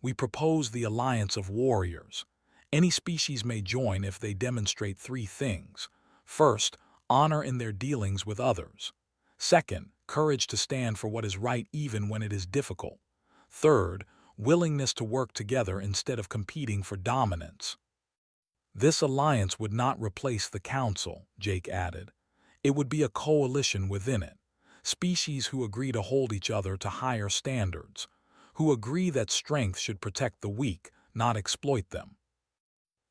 We propose the alliance of warriors. Any species may join if they demonstrate three things. First, honor in their dealings with others. Second, courage to stand for what is right even when it is difficult. Third, willingness to work together instead of competing for dominance. This alliance would not replace the council, Jake added. It would be a coalition within it. Species who agree to hold each other to higher standards, who agree that strength should protect the weak, not exploit them.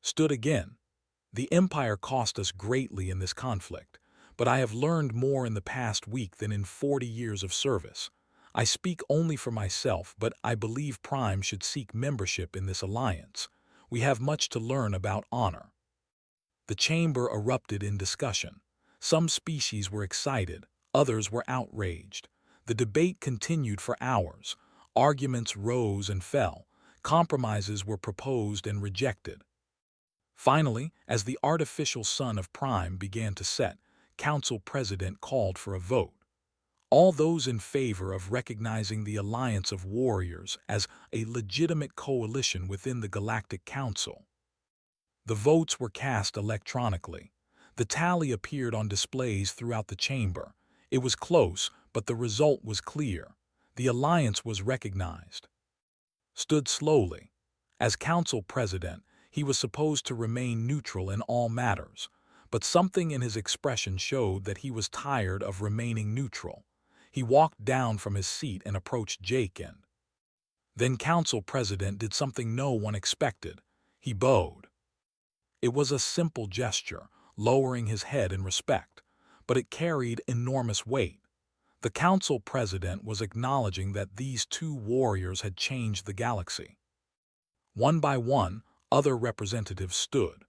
Stood again. The Empire cost us greatly in this conflict, but I have learned more in the past week than in 40 years of service. I speak only for myself, but I believe Prime should seek membership in this alliance. We have much to learn about honor. The chamber erupted in discussion. Some species were excited, others were outraged. The debate continued for hours. Arguments rose and fell. Compromises were proposed and rejected. Finally, as the artificial sun of Prime began to set, Council President called for a vote. All those in favor of recognizing the Alliance of Warriors as a legitimate coalition within the Galactic Council. The votes were cast electronically. The tally appeared on displays throughout the chamber. It was close, but the result was clear. The alliance was recognized. Stood slowly. As Council President, he was supposed to remain neutral in all matters, but something in his expression showed that he was tired of remaining neutral. He walked down from his seat and approached Jake and then Council President did something no one expected. He bowed. It was a simple gesture, lowering his head in respect, but it carried enormous weight. The Council President was acknowledging that these two warriors had changed the galaxy. One by one, other representatives stood.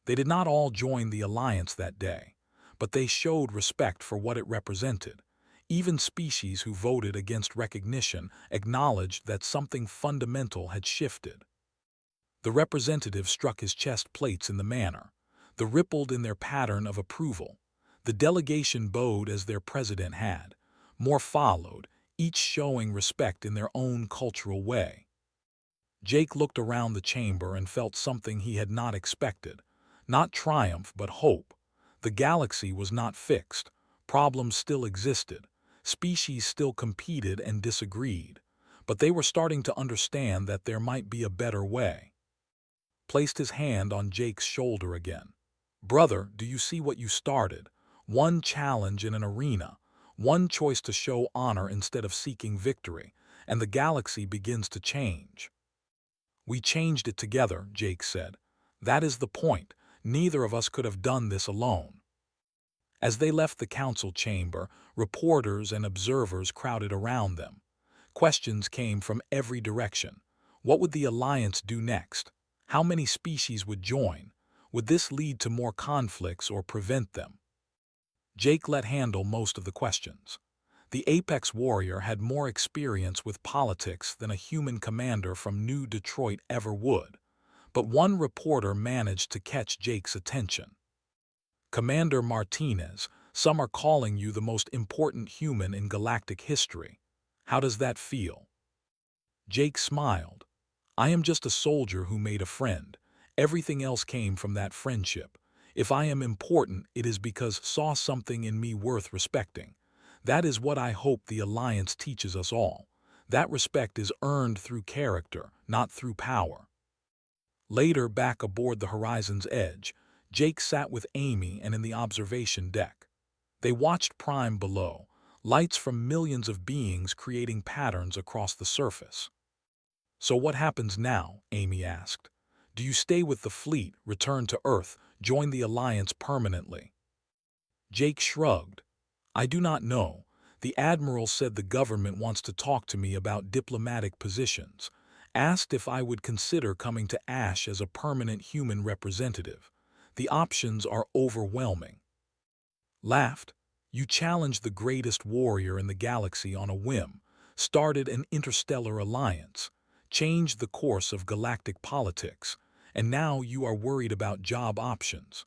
They did not all join the alliance that day, but they showed respect for what it represented. Even species who voted against recognition acknowledged that something fundamental had shifted. The representative struck his chest plates in the manner. They rippled in their pattern of approval. The delegation bowed as their president had. More followed, each showing respect in their own cultural way. Jake looked around the chamber and felt something he had not expected. Not triumph, but hope. The galaxy was not fixed. Problems still existed. Species still competed and disagreed. But they were starting to understand that there might be a better way. Placed his hand on Jake's shoulder again. "Brother, do you see what you started? One challenge in an arena. One choice to show honor instead of seeking victory. And the galaxy begins to change." "We changed it together," Jake said. "That is the point. Neither of us could have done this alone." As they left the council chamber, reporters and observers crowded around them. Questions came from every direction. What would the alliance do next? How many species would join? Would this lead to more conflicts or prevent them? Jake let handle most of the questions. The apex warrior had more experience with politics than a human commander from New Detroit ever would, but one reporter managed to catch Jake's attention. "Commander Martinez, some are calling you the most important human in galactic history. How does that feel?" Jake smiled. "I am just a soldier who made a friend. Everything else came from that friendship. If I am important, it is because saw something in me worth respecting. That is what I hope the Alliance teaches us all. That respect is earned through character, not through power." Later, back aboard the Horizon's Edge, Jake sat with Amy and in the observation deck. They watched Prime below, lights from millions of beings creating patterns across the surface. "So what happens now?" Amy asked. "Do you stay with the fleet, return to Earth, join the Alliance permanently?" Jake shrugged. "I do not know. The Admiral said the government wants to talk to me about diplomatic positions. Asked if I would consider coming to Ash as a permanent human representative. The options are overwhelming." Laughed. "You challenged the greatest warrior in the galaxy on a whim, started an interstellar alliance, changed the course of galactic politics, and now you are worried about job options."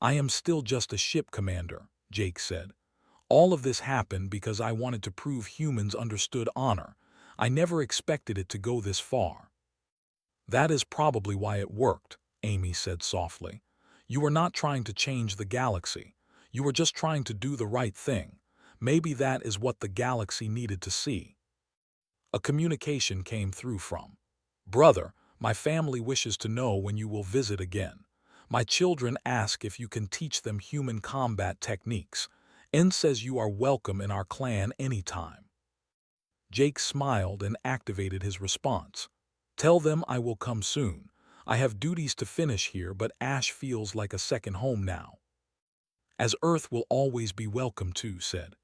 "I am still just a ship commander," Jake said. "All of this happened because I wanted to prove humans understood honor. I never expected it to go this far." "That is probably why it worked," Amy said softly. "You were not trying to change the galaxy. You were just trying to do the right thing. Maybe that is what the galaxy needed to see." A communication came through from "Brother, my family wishes to know when you will visit again. My children ask if you can teach them human combat techniques. N says you are welcome in our clan anytime." Jake smiled and activated his response. "Tell them I will come soon. I have duties to finish here, but Ash feels like a second home now." "As Earth will always be welcome too," said.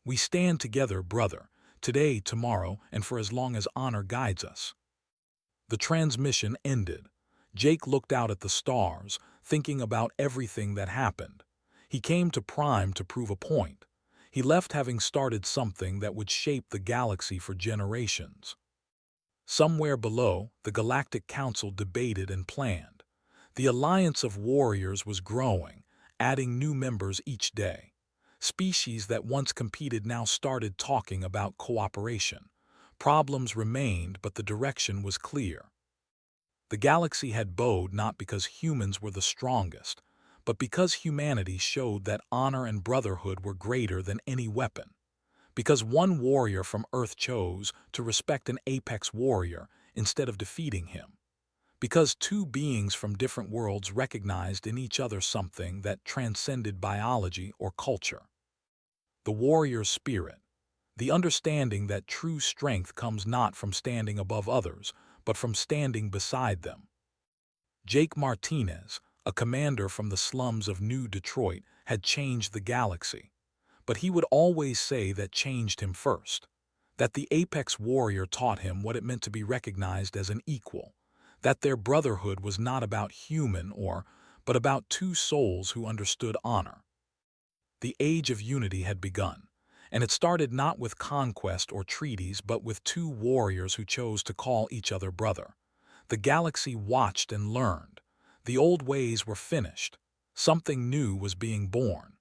"We stand together, brother, today, tomorrow, and for as long as honor guides us." The transmission ended. Jake looked out at the stars, thinking about everything that happened. He came to Prime to prove a point. He left having started something that would shape the galaxy for generations. Somewhere below, the Galactic Council debated and planned. The alliance of warriors was growing, adding new members each day. Species that once competed now started talking about cooperation. Problems remained, but the direction was clear. The galaxy had bowed not because humans were the strongest, but because humanity showed that honor and brotherhood were greater than any weapon. Because one warrior from Earth chose to respect an apex warrior instead of defeating him. Because two beings from different worlds recognized in each other something that transcended biology or culture. The warrior's spirit. The understanding that true strength comes not from standing above others, but from standing beside them. Jake Martinez, a commander from the slums of New Detroit, had changed the galaxy. But he would always say that changed him first. That the apex warrior taught him what it meant to be recognized as an equal. That their brotherhood was not about but about two souls who understood honor. The age of unity had begun, and it started not with conquest or treaties but with two warriors who chose to call each other brother. The galaxy watched and learned. The old ways were finished. Something new was being born.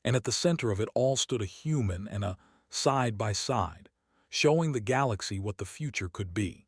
And at the center of it all stood a human and a side by side, showing the galaxy what the future could be.